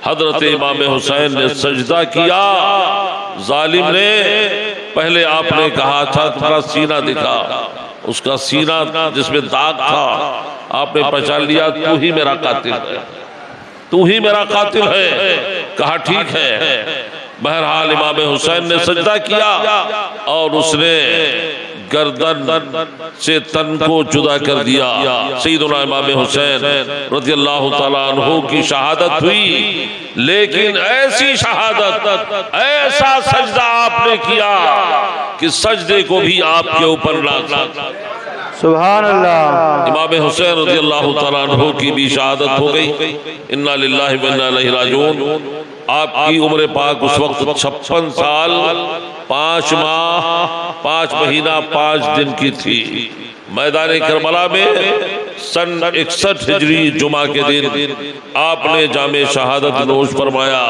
C: हजरत इमाम हुसैन ने सजदा किया। जालिम ने पहले आपने कहा था तुम्हारा सीना दिखा, उसका सीना जिसमें दाग था आपने पहचान लिया, तू ही मेरा कातिल है, तू ही मेरा कातिल है। कहा ठीक है। बहरहाल इमाम हुसैन ने सजदा किया और उसने गर्दन से तन को जुदा कर दिया। सैयदुना इमाम हुसैन रज़ियल्लाहु ताला अन्हु की शहादत हुई, लेकिन ऐसी शहादत, ऐसा सजदा आपने किया कि सजदे को भी आपके ऊपर ना।
D: सुभान अल्लाह।
C: इमाम हुसैन रज़ियल्लाहु ताला अन्हु की भी शहादत हो गई। इन्ना लिल्लाहि व इन्ना इलैहि राजिऊन। आपकी उम्र पाक उस वक्त 56 साल 5 माह 5 महीना 5 दिन की थी। मैदान करबला में सन 61 हिजरी जुमा के दिन आपने जामे शहादत नोश फरमाया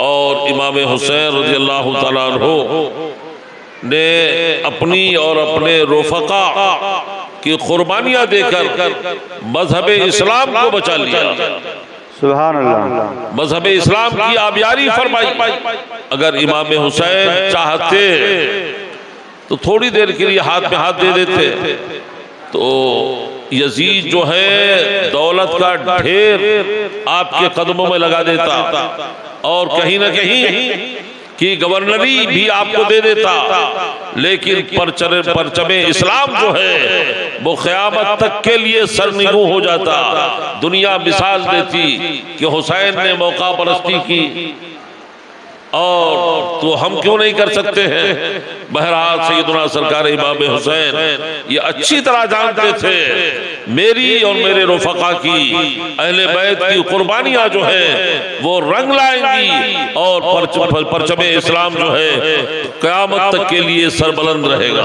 C: और इमाम हुसैन रज़ियल्लाहु ताला अन्हु ने अपनी और अपने रोफका की कुर्बानियां देकर मजहब इस्लाम को बचा लिया।
D: सुभान अल्लाह।
C: मजहब इस्लाम की आबियारी फरमाई। अगर इमाम हुसैन चाहते तो थोड़ी देर के लिए हाथ में हाथ दे देते, तो यजीद जो है दौलत का ढेर आपके कदमों में लगा देता और कहीं ना कहीं कि गवर्नरी भी आपको दे देता, लेकिन परचमे इस्लाम जो है वो क़यामत तक के लिए सरनिगू हो जाता। दुनिया मिसाल देती कि हुसैन ने मौका परस्ती की और तो हम क्यों नहीं कर सकते हैं। बहरहाल सैयदुना सरकार इमाम हुसैन ये अच्छी तरह जानते थे मेरी और मेरे रफ़क़ा की अहले बैत की कुर्बानियां जो है वो रंग लाएंगी और परचमे इस्लाम जो है क़यामत तक के लिए सरबुलंद रहेगा।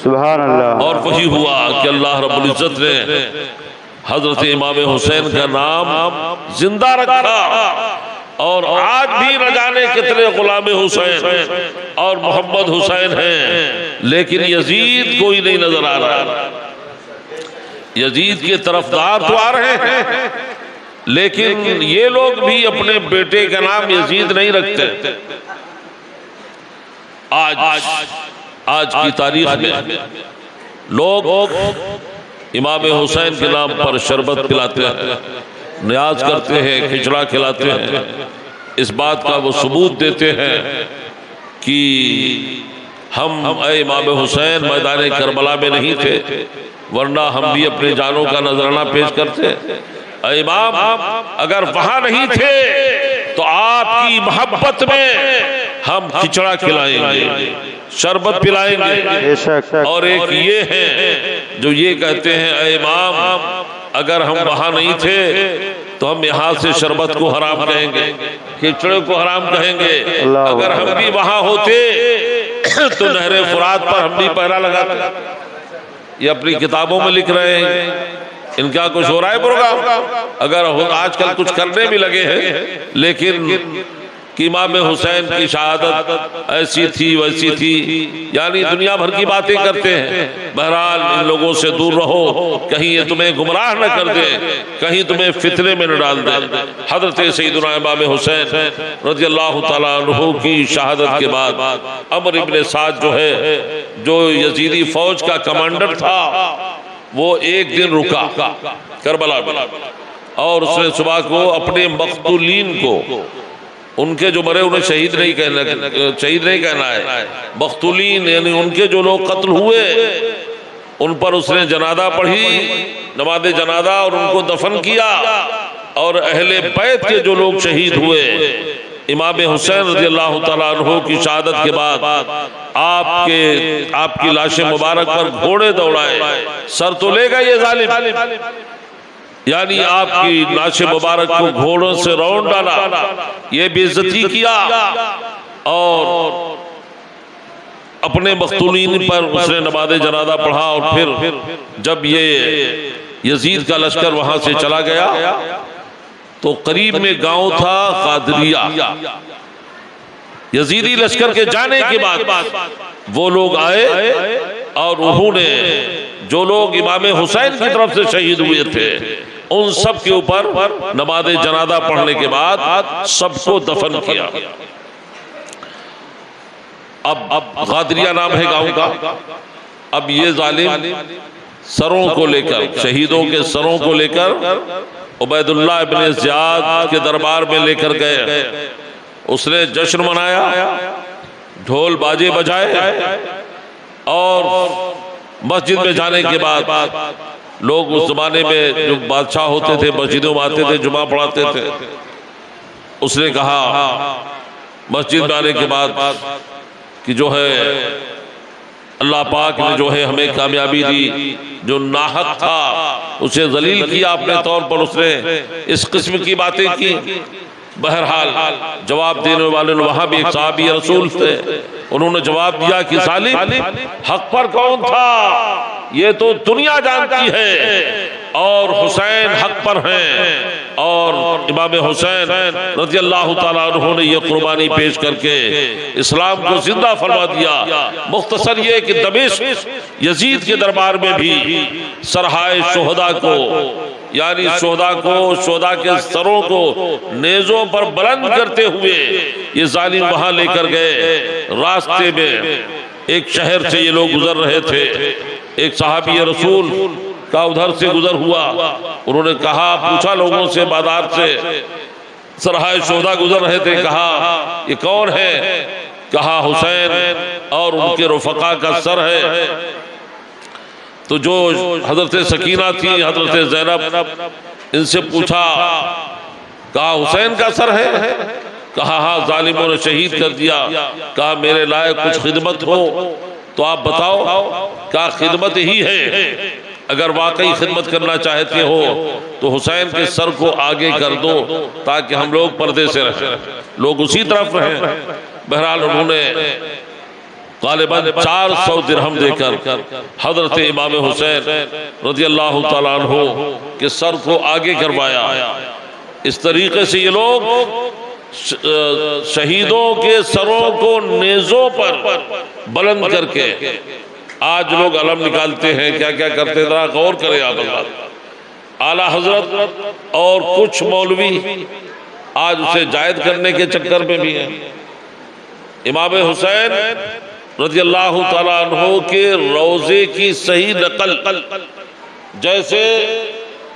D: सुभान अल्लाह।
C: और वही हुआ कि अल्लाह रब्बुल इज्जत ने हजरत इमाम हुसैन का नाम जिंदा रखा और आज भी न जाने कितने गुलाम हुसैन और मोहम्मद हुसैन हैं, लेकिन यजीद कोई नहीं नजर आ रहा। यजीद के तरफदार तो आ रहे हैं, लेकिन ये लोग भी अपने बेटे का नाम यजीद नहीं रखते। आज की तारीख में लोग इमाम हुसैन के नाम पर शरबत पिलाते हैं, न्याज करते हैं, खिचड़ा खिलाते हैं। इस बात का वो सबूत देते हैं कि हम इमाम हुसैन मैदान करबला में नहीं थे, वरना हम भी अपने जानों का नजराना पेश करते। इमाम अगर वहां नहीं थे तो आपकी मोहब्बत में हम खिचड़ा खिलाएंगे, शरबत पिलाएंगे। और एक ये है जो ये कहते हैं ऐ इमाम, अगर हम वहां नहीं थे तो हम यहाँ से शरबत को हराम कहेंगे, खिचड़े को हराम कहेंगे। अगर हम भी वहां होते तो नहरे फुरात पर हम भी पहरा लगाते। ये अपनी किताबों में लिख रहे हैं। इनका कुछ हो रहा है प्रोग्राम। अगर आजकल कुछ करने भी लगे हैं, लेकिन कि इमाम हुसैन की शहादत ऐसी थी वैसी थी, यानी दुनिया भर की बातें करते हैं। बहरहाल इन लोगों से दूर रहो, कहीं ये तुम्हें गुमराह न कर दे, कहीं तुम्हें फितने में न डाल दे। हजरत सैयदना इमाम हुसैन रज़ियल्लाहु ताला अन्हु की शहादत के बाद अमर इब्ने साद जो है, जो यजीदी फौज का कमांडर था, वो एक दिन रुका करबला में और उसने सुबह को अपने मक़तूलीन को, उनके जो मरे उन्हें शहीद नहीं कहना है, मक़तूलीन यानी उनके जो लोग कत्ल हुए, उन पर उसने जनाजा पढ़ी, नमाज़े जनाजा, और उनको दफन किया। और अहले बैत के जो लोग शहीद हुए, इमाम हुसैन रज़ियल्लाहु ताला अन्हु की शहादत के बाद आपकी लाश मुबारक पर घोड़े दौड़ाए। सर तो लेगा ये जालिम, यानी आपकी लाश मुबारक को घोड़ों से रौंद डाला, ये बेइज्जती किया और अपने मक़तूलीन पर उसने नमाज़े जनाजा पढ़ा। और फिर जब ये यजीद का लश्कर वहां से चला गया तो करीब में गांव था कादरिया। यजीदी लश्कर के जाने के बाद वो लोग आए और उन्होंने जो लोग इमाम हुसैन की तरफ से शहीद हुए थे उन सब के ऊपर नमाज़े जनाजा पढ़ने के बाद सबको दफन किया। अब गादरिया नाम है गांव का। अब ये जालिम सरों को लेकर, शहीदों के सरों को लेकर उबैदुल्लाह इब्ने ज़ियाद के दरबार में लेकर गए। उसने जश्न मनाया, ढोल बाजे बजाए और मस्जिद में जाने के बाद लोग उस जमाने में जो बादशाह होते थे मस्जिदों में आते थे, जुमा पढ़ाते थे। उसने कहा मस्जिद में आने के बाद कि जो है अल्लाह पाक ने जो है हमें कामयाबी दी, जो नाहक था उसे जलील किया अपने तौर पर, उसने इस किस्म की बातें की। बहरहाल जवाब देने वाले वहां भी एक सहाबी रसूल थे, उन्होंने जवाब दिया कि जालिम हक पर कौन था ये तो दुनिया जानती है, और हुसैन हक पर हैं। और इमाम हुसैन रज़ियल्लाहु ताला अन्हु ने ये कुर्बानी पेश करके इस्लाम को जिंदा फरमा दिया। मुख्तसर ये कि दमिश्क यजीद के दरबार में भी सरहाए शोहदा को, यानी शोहदा के सरों को नेज़ों पर बुलंद करते हुए ये जालिम वहां लेकर गए। रास्ते में एक शहर से ये लोग गुजर रहे थे, एक सहाबी रसूल का उधर से गुजर हुआ। उन्होंने कहा, पूछा लोगों से, बाजार से सरहाए शोहदा गुजर रहे थे, कहा ये कौन है? कहा हुसैन और उनके रुफका का सर है। तो जो हजरत सकीना थी, हजरत ज़ैनब, इनसे पूछा, कहा हुसैन का सर है? कहा हाँ, जालिमों ने शहीद कर दिया। कहा मेरे लायक कुछ खिदमत हो तो आप बताओ। कहा खिदमत ही है, अगर वाकई खिदमत करना चाहते हो तो हुसैन के सर को आगे कर दो ताकि हम लोग पर्दे से रहें, लोग उसी तरफ रहें। बहरहाल उन्होंने गालिबन 400 दिरहम देकर हजरत इमाम हुसैन रज़ियल्लाहु ताला अन्हु के सर को आगे करवाया। इस तरीके से ये लोग शहीदों के सरों को नेज़ों पर बुलंद करके, आज लोग अलम निकालते हैं, क्या क्या करते हैं, जरा गौर करें आप। आला हजरत और कुछ मौलवी आज उसे जायद करने के चक्कर में भी हैं। इमाम हुसैन रज़ियल्लाहु ताला अन्हु के रोजे की सही नकल, जैसे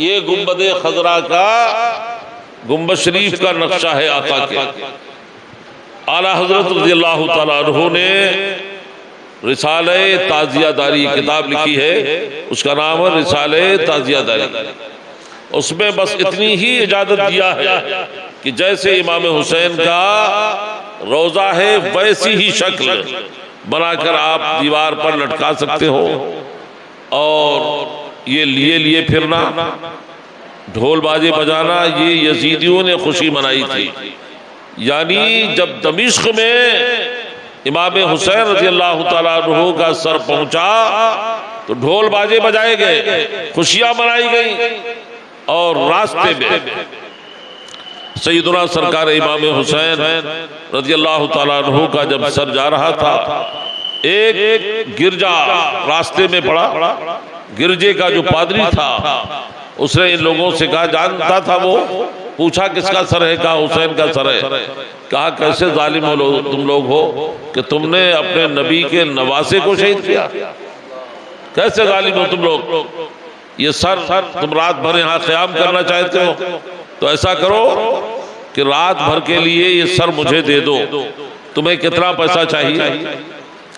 C: ये गुंबद खजरा का गुंबद शरीफ का नक्शा है आका के, आला हजरत रज़ियल्लाहु ताला अन्हु ने रिसाले ताजियादारी किताब लिखी है, उसका नाम है रिसाले ताजियादारी। उसमें बस इतनी ही इजाजत दिया है कि जैसे इमाम हुसैन का रोजा है वैसी ही शक्ल बनाकर आप दीवार पर लटका सकते हो। और ये लिए फिरना, ढोल बाजे बजाना, ये यजीदियों ने खुशी मनाई थी। यानी जब दमिश्क में इमाम हुसैन रज़ी अल्लाह तआला अन्हु का सर पहुंचा तो ढोल बाजे बजाए गए, खुशियां मनाई गई। और रास्ते में सैयदुना सरकार इमाम हुसैन रज़ी अल्लाह तआला अन्हु का जब सर जा रहा था, एक गिरजा रास्ते में पड़ा। गिरजे का जो पादरी था उसने इन लोगों से कहा, जानता था वो, पूछा किसका सर है, कहा हुसैन का सर है। कहा कैसे जालिम हो तुम लोग हो कि तुमने अपने नबी के नवासे को शहीद किया, कैसे जालिम हो तुम लोग। ये सर तुम रात भर यहाँ क़याम करना चाहते हो तो ऐसा करो कि रात भर के लिए ये सर मुझे दे दो, तुम्हें कितना पैसा चाहिए।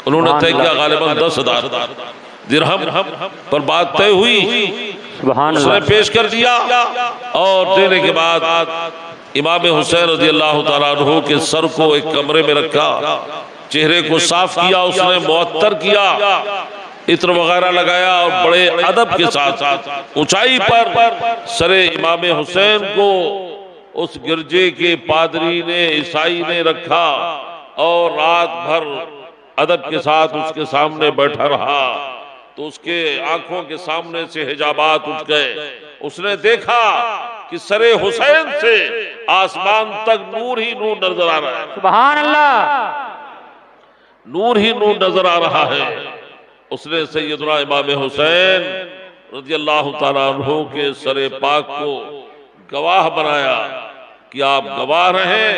C: उन्होंने तय किया गालिबन 10,000 दिरहम पर बात तय हुई, उसने पेश कर दिया। और देने के बाद इमाम हुसैन रज़ी अल्लाह तआला अन्हु के सर को एक कमरे में रखा, चेहरे को साफ किया, उसने मुअत्तर किया, इत्र वगैरह लगाया और बड़े अदब के साथ ऊंचाई पर सरे इमाम हुसैन को उस गिरजे के पादरी ने, ईसाई ने रखा और रात भर अदब के साथ उसके सामने बैठा रहा। तो उसके आंखों के सामने से हिजाबात उठ गए। उसने देखा कि सरे हुसैन से आसमान तक नूर ही नूर नजर आ रहा है।
A: सुभान अल्लाह,
C: नूर ही नूर नजर आ रहा है। उसने सैयदना इमाम हुसैन रज़ी अल्लाह तआला अन्हु के सरे पाक को गवाह बनाया कि आप गवाह रहें,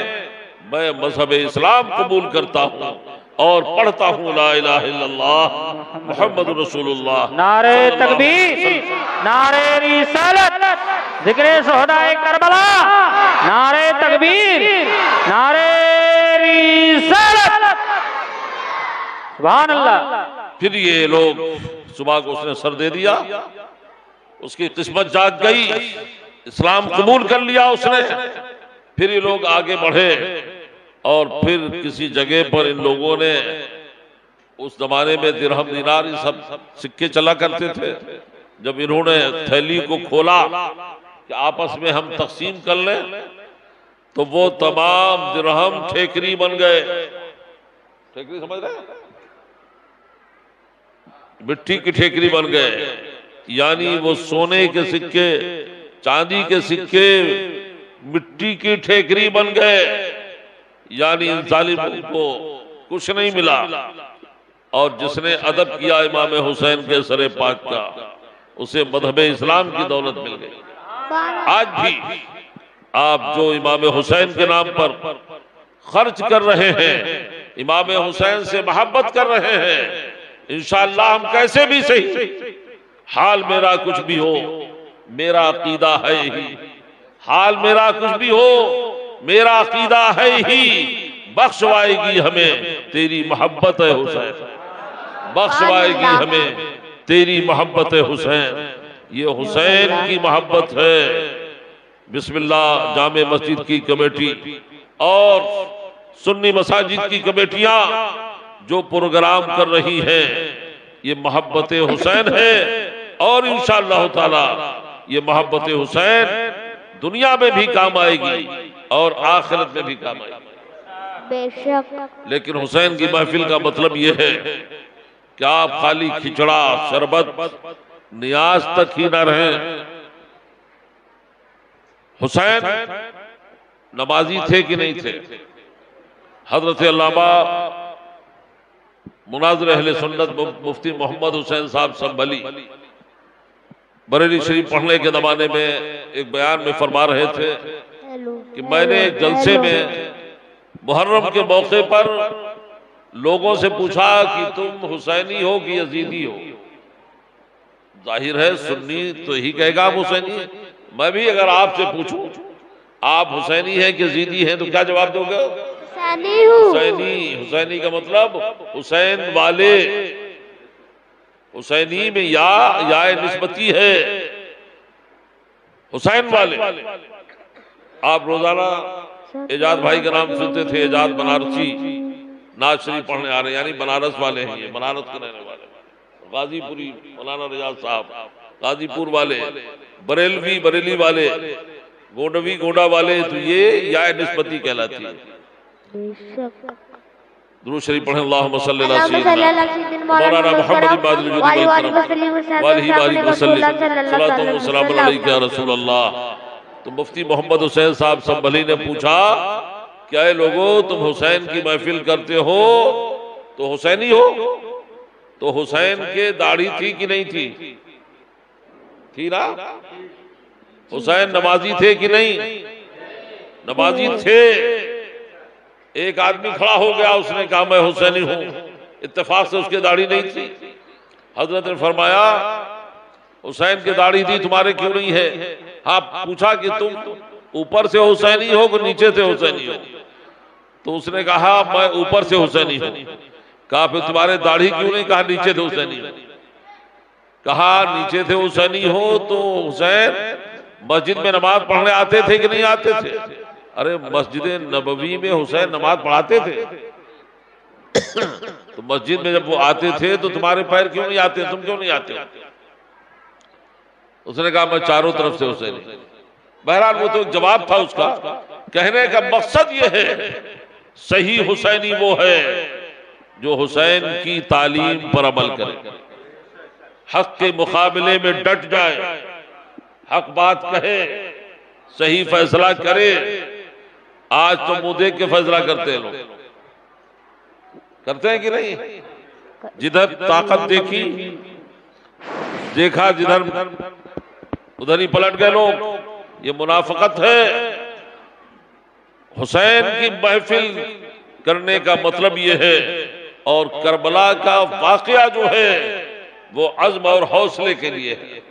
C: मैं मजहब इस्लाम कबूल करता हूँ और पढ़ता हूँ ला इलाहा इल्लल्लाह मुहम्मदुर रसूलुल्लाह।
A: नारे तकबीर, नारे रिसालत, जिक्रे शुहदाए करबला, नारे तकबीर, नारे रिसालत, सुभान अल्लाह।
C: फिर ये लोग सुबह को उसने सर दे दिया, उसकी किस्मत जाग गई, इस्लाम कबूल कर लिया उसने। फिर ये लोग आगे बढ़े और फिर किसी जगह पर इन लोगों ने, उस जमाने में दिरहम दिनार ये सब सिक्के चला करते थे, जब इन्होंने थैली को खोला कि आपस में हम तकसीम कर लें तो वो तमाम दिरहम ठेकरी बन गए। ठेकरी समझ रहे हैं, मिट्टी की ठेकरी बन गए। यानी वो सोने के सिक्के, चांदी के सिक्के मिट्टी की ठेकरी बन गए। यानी इन जालिमों को कुछ नहीं मिला। और जिसने अदब किया इमाम हुसैन के सरे पाक का, उसे मजहब इस्लाम की दौलत मिल गई। आज भी आप जो इमाम हुसैन के नाम पर खर्च कर रहे हैं, इमाम हुसैन से मोहब्बत कर रहे हैं, इंशाअल्लाह हम कैसे भी सही, हाल मेरा कुछ भी हो मेरा अकीदा है ही, हाल मेरा कुछ भी हो मेरा अकीदा है ही, बख्शवाएगी हमें तेरी मोहब्बत है हुसैन, बख्शवाएगी हमें तेरी मोहब्बत है हुसैन। ये हुसैन की मोहब्बत है। बिस्मिल्लाह जामे मस्जिद की कमेटी और सुन्नी मसाजिद की कमेटियां जो प्रोग्राम कर रही हैं, ये मोहब्बत हुसैन है। और इंशाअल्लाह ताला ये मोहब्बत हुसैन दुनिया में भी काम आएगी और आखिरत में भी काम आएगी बेशक। लेकिन हुसैन की महफिल का मतलब ये है कि आप खाली खिचड़ा शरबत नियाज तक ही ना रहें। हुसैन नमाजी थे कि नहीं थे? हजरत अल्लामा मुनाज़िर अहले सुन्नत मुफ्ती मोहम्मद हुसैन साहब संभली बरेली शरीफ पढ़ने के जमाने में एक बयान में फरमा रहे थे कि मैंने एक जलसे में मुहर्रम के मौके पर लोगों से पूछा कि तुम हुसैनी हो कि यजीदी हो? जाहिर है सुन्नी तो ही कहेगा आप हुसैनी है। मैं भी अगर आपसे पूछूं आप हुसैनी हैं कि यजीदी हैं तो क्या जवाब दोगे? हुसैनी। हुसैनी का मतलब हुसैन वाले, हुसैनी में या निस्बती है, हुसैन वाले। आप रोजाना एजाज भाई का नाम सुनते थे, एजाज बनारसी नाज शरीफ पढ़ने आ रहे, यानी बनारस वाले हैं, ये बनारस के रहने वाले।
B: गाजीपुरी मौलाना रियाज साहब, गाजीपुर वाले, बरेलवी बरेली वाले, गोंडवी गोंडा वाले, तो ये या निस्बती कहलाती है। दुरूद शरीफ पढ़ें, अल्लाहुम्मा सल्ली अला सय्यिदिना मौलाना मुहम्मद इबादुल वजूद वालिही बारिक वसल्लम सल्लल्लाहु अलैहि या रसूल अल्लाह। तो मुफ्ती मोहम्मद हुसैन साहब संभली ने पूछा, क्या है लोगों, तुम हुसैन की महफिल करते हो तो हुसैनी हो? तो हुसैन के दाढ़ी थी कि नहीं थी? थी ना? हुसैन नमाजी थे कि नहीं? नमाजी थे। एक आदमी खड़ा हो गया, उसने कहा मैं हुसैनी हूं, इत्तेफाक से उसके दाढ़ी नहीं थी। हजरत ने फरमाया हुसैन की दाढ़ी थी, तुम्हारे क्यों नहीं है? हाँ, पूछा कि तुम ऊपर से हुसैनी हो कि नीचे से हुसैनी हो? तो उसने कहा मैं ऊपर से हुसैनी हूं। कहा फिर तुम्हारे दाढ़ी क्यों नहीं? कहा नीचे से हुसैनी हो। कहा नीचे से हुसैनी हो तो हुसैन मस्जिद में नमाज पढ़ने आते थे कि नहीं आते थे? अरे मस्जिद नबवी में हुसैन नमाज पढ़ाते थे। तो मस्जिद में जब वो आते थे तो तुम्हारे पैर क्यों नहीं आते, तुम क्यों नहीं आते? उसने कहा मैं चारों तरफ से हुसैनी। बहरहाल वो तो एक जवाब था उसका। कहने का मकसद ये है, सही हुसैनी वो है जो हुसैन की तालीम पर अमल करे, हक के मुकाबले में डट जाए, हक बात कहे, सही फैसला करे। आज तो मुंह देख के फैसला करते हैं लोग, करते हैं कि नहीं? जिधर ताकत देखी, देखा जिधर उधर ही पलट गए लोग। ये मुनाफिकत है। हुसैन की महफिल करने का मतलब ये है, और करबला का वाकया जो है वो अज़्म और हौसले के लिए है।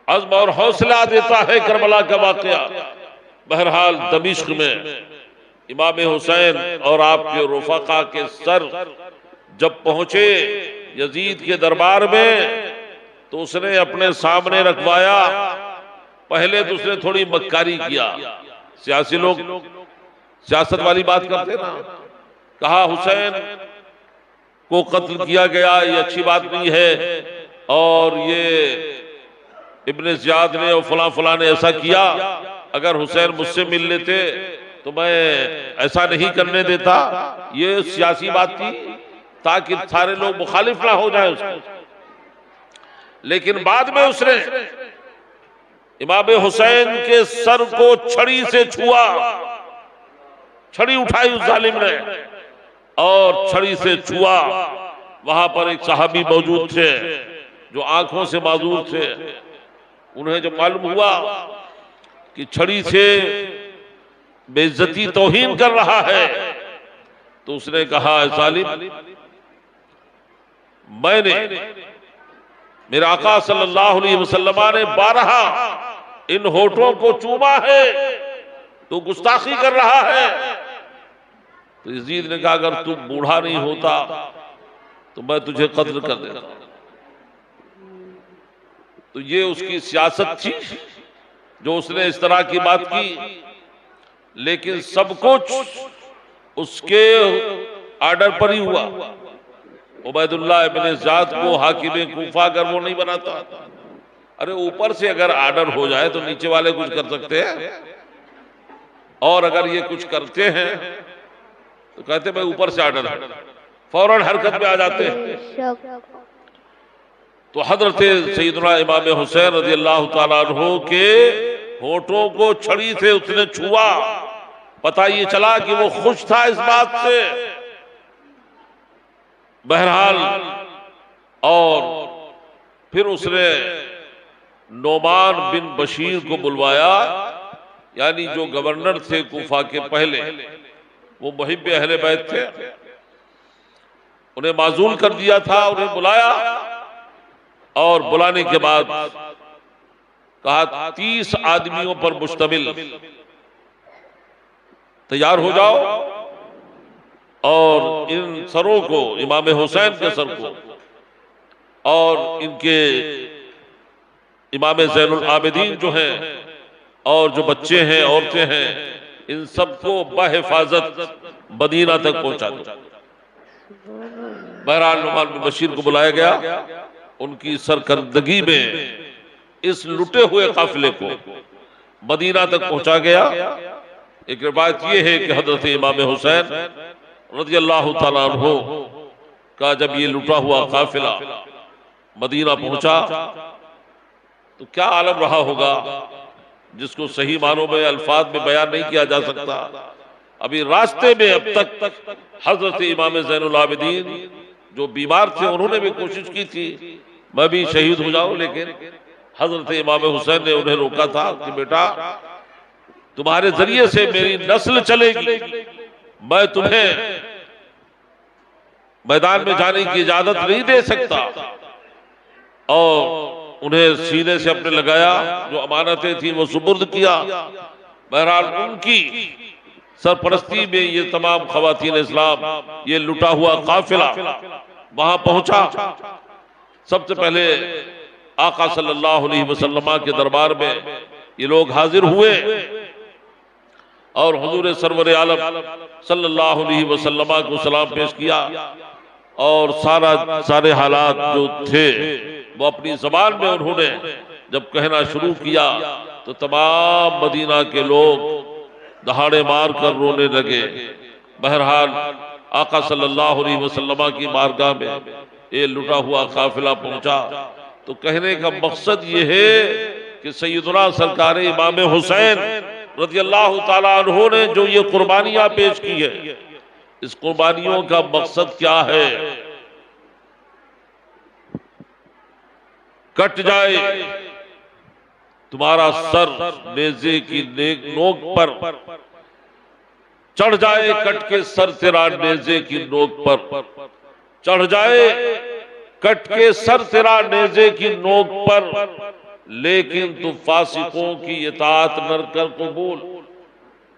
B: अज़्म और हौसला देता है करबला का वाकया। बहरहाल दमिश्क में इमाम हुसैन और आपके रुफ़क़ा के सर जब पहुंचे यजीद के दरबार में, तो उसने अपने सामने रखवाया। पहले तो उसने थोड़ी मक्कारी किया, सियासी लोग सियासत वाली बात करते ना। कहा हुसैन को कत्ल किया गया, ये अच्छी बात नहीं है, और ये इब्ने ज़ियाद ने और फलां फलां ने ऐसा किया, अगर हुसैन मुझसे मिल लेते तो मैं ऐसा नहीं करने देता। ये सियासी बात थी ताकि सारे लोग मुखालिफ ना हो जाए उसको। लेकिन बाद में उसने इमाम हुसैन के सर को छड़ी से छुआ, छड़ी उठाई उस जालिम ने और छड़ी से छुआ। वहां पर एक सहाबी मौजूद थे जो आंखों से माजूर थे। उन्हें जब मालूम हुआ कि छड़ी से बेइज्जती तौहीन कर रहा है, तो उसने कहा जालिम, मैंने मेरे आका सल्लल्लाहु अलैहि वसल्लम ने 12 इन होठों को चूमा है, तो गुस्ताखी कर रहा है। तो यजीद ने कहा अगर तू बूढ़ा नहीं होता तो मैं तुझे कत्ल कर देता। तो ये उसकी सियासत थी जो उसने इस तरह की बात की। लेकिन सब कुछ उसके आर्डर पर ही हुआ। उबैदुल्लाह इब्ने ज़ियाद को हाकिम कूफा अगर वो नहीं बनाता, अरे ऊपर से अगर आर्डर हो जाए तो नीचे वाले कुछ कर सकते हैं, और अगर ये कुछ करते हैं तो कहते भाई ऊपर से आर्डर है, फौरन हरकत में आ जाते हैं। तो हजरत सैयदना इमाम हुसैन रज़ियल्लाहु ताला अन्हु के होठों को छड़ी से उसने छुआ। पता ये चला कि वो खुश था इस बात से। बहरहाल और फिर उसने नोमान बिन बशीर को बुलवाया, यानी जो गवर्नर थे कूफा के पहले, वो मुहिब्बे अहले बैत थे। उन्हें माजूल कर दिया था, उन्हें बुलाया और बुलाने के बाद कहा 30 आदमियों पर मुश्तमिल तैयार हो जाओ और इन सरों को, इमाम हुसैन के सर को और इनके इमाम ज़ैनुल आबिदीन जो हैं और जो बच्चे हैं, औरतें हैं, इन सबको बहिफाजत मदीना तक पहुंचा दो।
C: बहरहाल नुमान बिन बशीर को बुलाया गया। उनकी सरकर्दगी में इस लुटे हुए काफिले को मदीना तक पहुंचा गया। एक रिवायत यह है कि हजरत इमाम हुसैन रज़ियल्लाहु ताला अन्हु का जब ये लुटा हुआ काफिला मदीना पहुंचा तो क्या आलम रहा होगा जिसको सही मानों में अल्फाज में बयान नहीं किया जा सकता। अभी रास्ते में अब तक हजरत इमाम ज़ैनुल आबिदीन जो बीमार थे उन्होंने भी कोशिश की थी मैं भी शहीद हो जाऊं, लेकिन हजरत इमाम हुसैन ने उन्हें रोका था कि बेटा तुम्हारे जरिए से मेरी नस्ल चलेगी, मैं तुम्हें मैदान में जाने की इजाजत नहीं दे सकता। और उन्हें सीने से अपने लगाया, जो अमानतें थी वो सुपुर्द किया। बहरहाल उनकी सरपरस्ती में ये तमाम खवातीन इस्लाम ये लुटा हुआ काफिला वहां पहुंचा। सबसे पहले आका सल्लल्लाहु अलैहि वसल्लम के दरबार में ये लोग हाजिर हुए और हुजूर सरवर आलम सल्लल्लाहु अलैहि वसल्लम को सलाम पेश किया और सारे हालात जो थे वो अपनी जबान में उन्होंने जब कहना शुरू किया तो तमाम मदीना के लोग दहाड़े मार कर रोने लगे। बहरहाल आका सल्लल्लाहु अलैहि वसल्लम की बारगाह में ये लुटा हुआ काफिला पहुंचा। तो कहने का मकसद ये है कि सैयदना सरकार इमाम हुसैन रज़ियल्लाहु ताला अन्हु ने जो ये कुर्बानियां पेश की है, इस कुर्बानियों का मकसद क्या है? कट जाए तुम्हारा सर नेज़े की नोक पर, चढ़ जाए कट के सर तेरा नेज़े की नोक पर, चढ़ जाए कट के सर तेरा नेज़े की नोक पर, लेकिन तू फासिकों की इताअत न कर कबूल,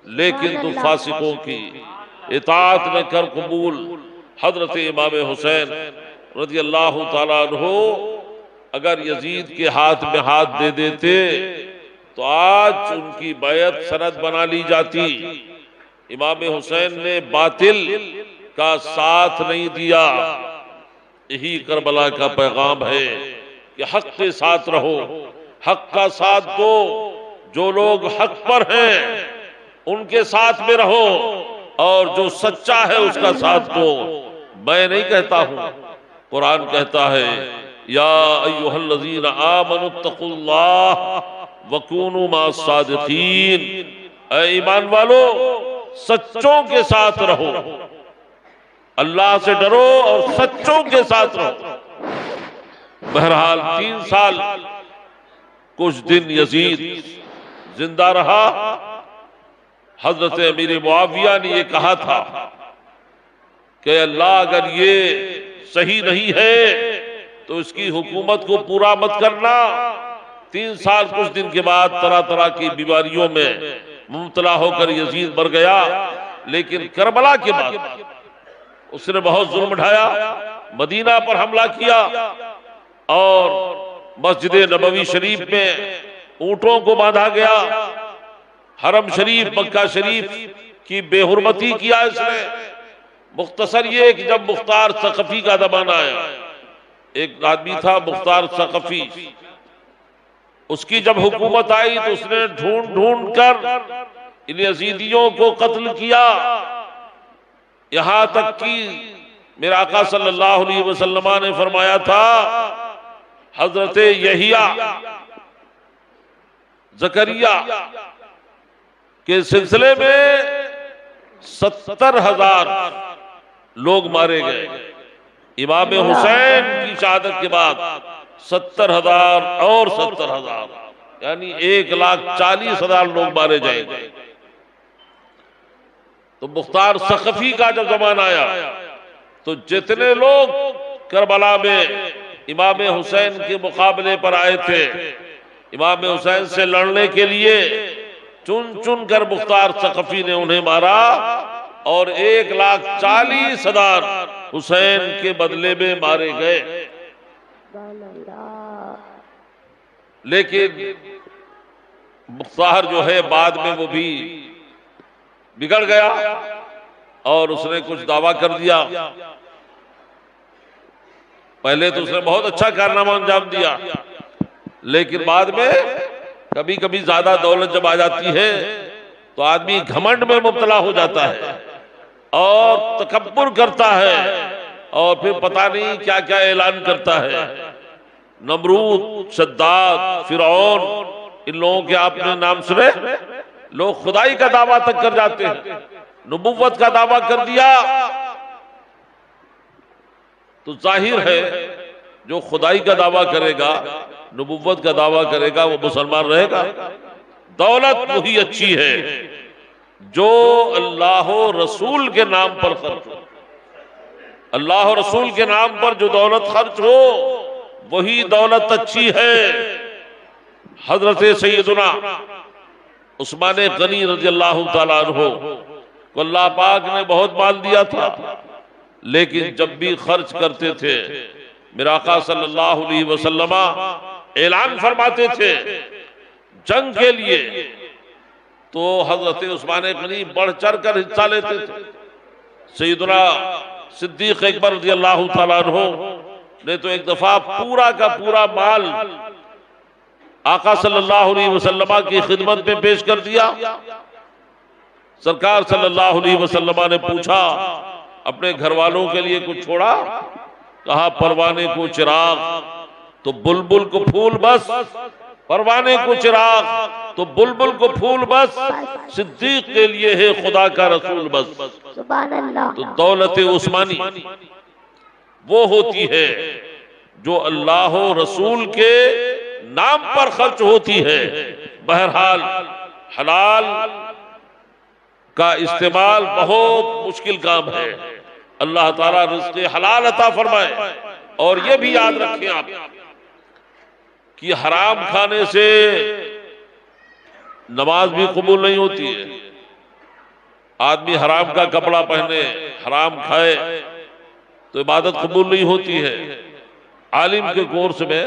C: लेकिन तू फासिकों की इताअत न कर कबूल। हजरत इमाम हुसैन रज़ियल्लाहु ताला अन्हु अगर यजीद के हाथ में हाथ दे देते तो आज उनकी बैत सनद बना ली जाती। इमाम हुसैन ने बातिल का साथ नहीं दिया। यही करबला का पैगाम है कि हक के साथ रहो, हक का साथ दो, जो लोग हक पर हैं उनके साथ में रहो और जो सच्चा है उसका साथ दो। मैं नहीं कहता हूं, कुरान कहता है या अय्युहल्लज़ीना आमनुत्तकुल्लाह वकूनू मास्सादिकीन, ऐ ईमान वालो सच्चों के साथ रहो, अल्लाह से डरो और सच्चों के साथ रहो। बहरहाल 3 साल कुछ दिन यजीद जिंदा रहा। हजरत अमीर मुआविया ने ये कहा था कि अल्लाह अगर ये सही नहीं है तो इसकी हुकूमत को पूरा मत करना। 3 साल कुछ दिन के बाद तरह तरह की बीमारियों में मुब्तला होकर यजीद मर गया, लेकिन करबला के बाद उसने बहुत जुल्म ढाया, मदीना पर हमला किया और मस्जिद नबवी शरीफ में ऊंटों को बांधा गया। हरम शरीफ मक्का शरीफ की बेहुरमती किया इसने। मुख्तसर ये कि जब मुख्तार सकफी का जमाना आया, एक आदमी था मुख्तार सकफी, उसकी जब हुकूमत आई तो उसने ढूंढ ढूंढ कर इन यजीदियों को कत्ल किया। यहां तक कि मेरे आका सल्लल्लाहु अलैहि वसल्लम ने फरमाया था हजरत यहिया जकरिया के सिलसिले में 70,000 लोग मारे गए। इमाम हुसैन की शहादत के बाद 70,000 और 70,000 यानी 1,40,000 लोग मारे जाएंगे। तो मुख्तार सकफी का जब जमाना आया तो जितने लोग करबला में इमाम हुसैन के मुकाबले पर आए थे, इमाम हुसैन से लड़ने के लिए, चुन चुन कर मुख्तार सकफी ने उन्हें मारा और 1,40,000 हुसैन के बदले में मारे गए। लेकिन मुख्तार जो है बाद में वो भी बिगड़ गया और उसने कुछ दावा कर दिया पहले तो उसने बहुत अच्छा कारनामा अंजाम दिया, लेकिन बाद में कभी कभी ज्यादा दौलत जब आ जाती है तो आदमी घमंड में मुब्तला हो जाता है और तकब्बुर करता है और फिर पता नहीं क्या क्या ऐलान करता है। नमरूद, शद्दाद, फिरौन, इन लोगों के आपने नाम सुने? लोग खुदाई का दावा तक कर जाते हैं, नबुव्वत का दावा कर दिया तो जाहिर है जो खुदाई का दावा करेगा, नबुव्वत का दावा करेगा, वो मुसलमान रहेगा। दौलत वही अच्छी है जो अल्लाह रसूल के नाम पर खर्च हो। अल्लाह रसूल के नाम पर जो दौलत खर्च हो वही दौलत अच्छी है। हजरत सैयदुना उस्मान गनी रज़ियल्लाहु ताला अन्हु को अल्लाह पाक ने बहुत माल दिया था, लेकिन जब भी खर्च करते थे मेरा आका सल्लल्लाहु अलैहि वसल्लम ऐलान फरमाते थे जंग के लिए, तो हजरत उस्मान गनी बढ़ चढ़ कर हिस्सा लेते थे। सैयदुना सिद्दीक अकबर रज़ियल्लाहु ताला अन्हु ने तो एक दफा पूरा का पूरा माल आका सल्लल्लाहु अलैहि वसल्लम की खिदमत में पेश कर दिया। सरकार सल्लल्लाहु अलैहि वसल्लम ने पूछा अपने घर वालों के लिए कुछ छोड़ा? कहा परवाने को चिराग तो बुलबुल को फूल बस, परवाने को चिराग तो बुलबुल को फूल बस, सिद्दीक के लिए है खुदा का रसूल बस।
E: सुभान अल्लाह।
C: तो दौलत उस्मानी वो होती है जो अल्लाह रसूल के नाम पर खर्च होती है। बहरहाल हलाल का इस्तेमाल बहुत मुश्किल काम है। अल्लाह ताला रिज़्क़ हलाल अता फरमाए। और ये भी याद रखें आप कि हराम खाने से नमाज भी कबूल नहीं होती है। आदमी हराम का कपड़ा पहने, हराम खाए तो इबादत कबूल नहीं होती है। आलिम के कोर्स में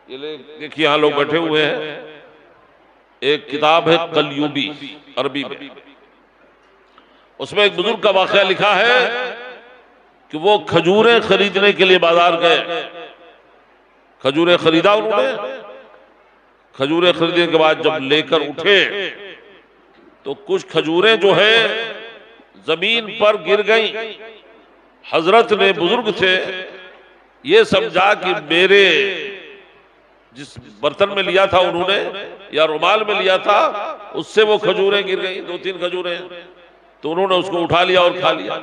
C: ये देखिए यहाँ लोग बैठे हुए हैं, एक किताब है कलयुबी अरबी में, उसमें एक बुजुर्ग का वाकया लिखा है कि वो खजूरें खरीदने के लिए बाजार गए। खजूरें खरीदा उन्होंने, खजूरें खरीदने के बाद जब लेकर उठे तो कुछ खजूरें जो है जमीन पर गिर गई। हजरत ने, बुजुर्ग थे, ये समझा कि मेरे जिस बर्तन में लिया था उन्होंने या रुमाल में लिया था उससे वो खजूरें गिर गई, 2-3 खजूरें, तो उन्होंने उसको उठा लिया और खा लिया।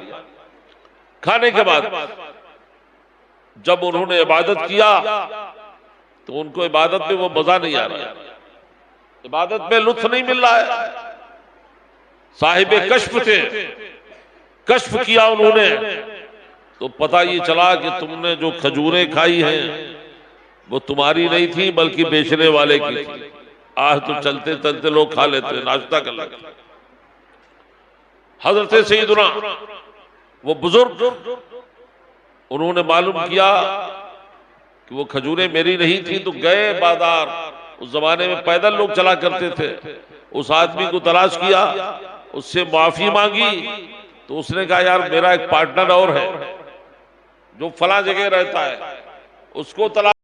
C: खाने के बाद जब उन्होंने इबादत किया तो उनको इबादत में वो मजा नहीं आ रहा, इबादत में लुत्फ नहीं मिल रहा है। साहिबे कश्फ थे, कश्फ किया उन्होंने तो पता ये चला कि तुमने जो खजूरें खाई हैं वो तुम्हारी नहीं थी बल्कि बेचने वाले की थी। आज तो चलते चलते लोग खा लेते, नाश्ता कर लेते। हजरत सैयदुना वो बुजुर्ग, उन्होंने मालूम किया कि वो खजूरें मेरी नहीं थी तो गए बाजार। उस जमाने में पैदल लोग चला करते थे। उस आदमी को तलाश किया, उससे माफी मांगी तो उसने कहा यार मेरा एक पार्टनर और है जो फला जगह रहता है, उसको तलाश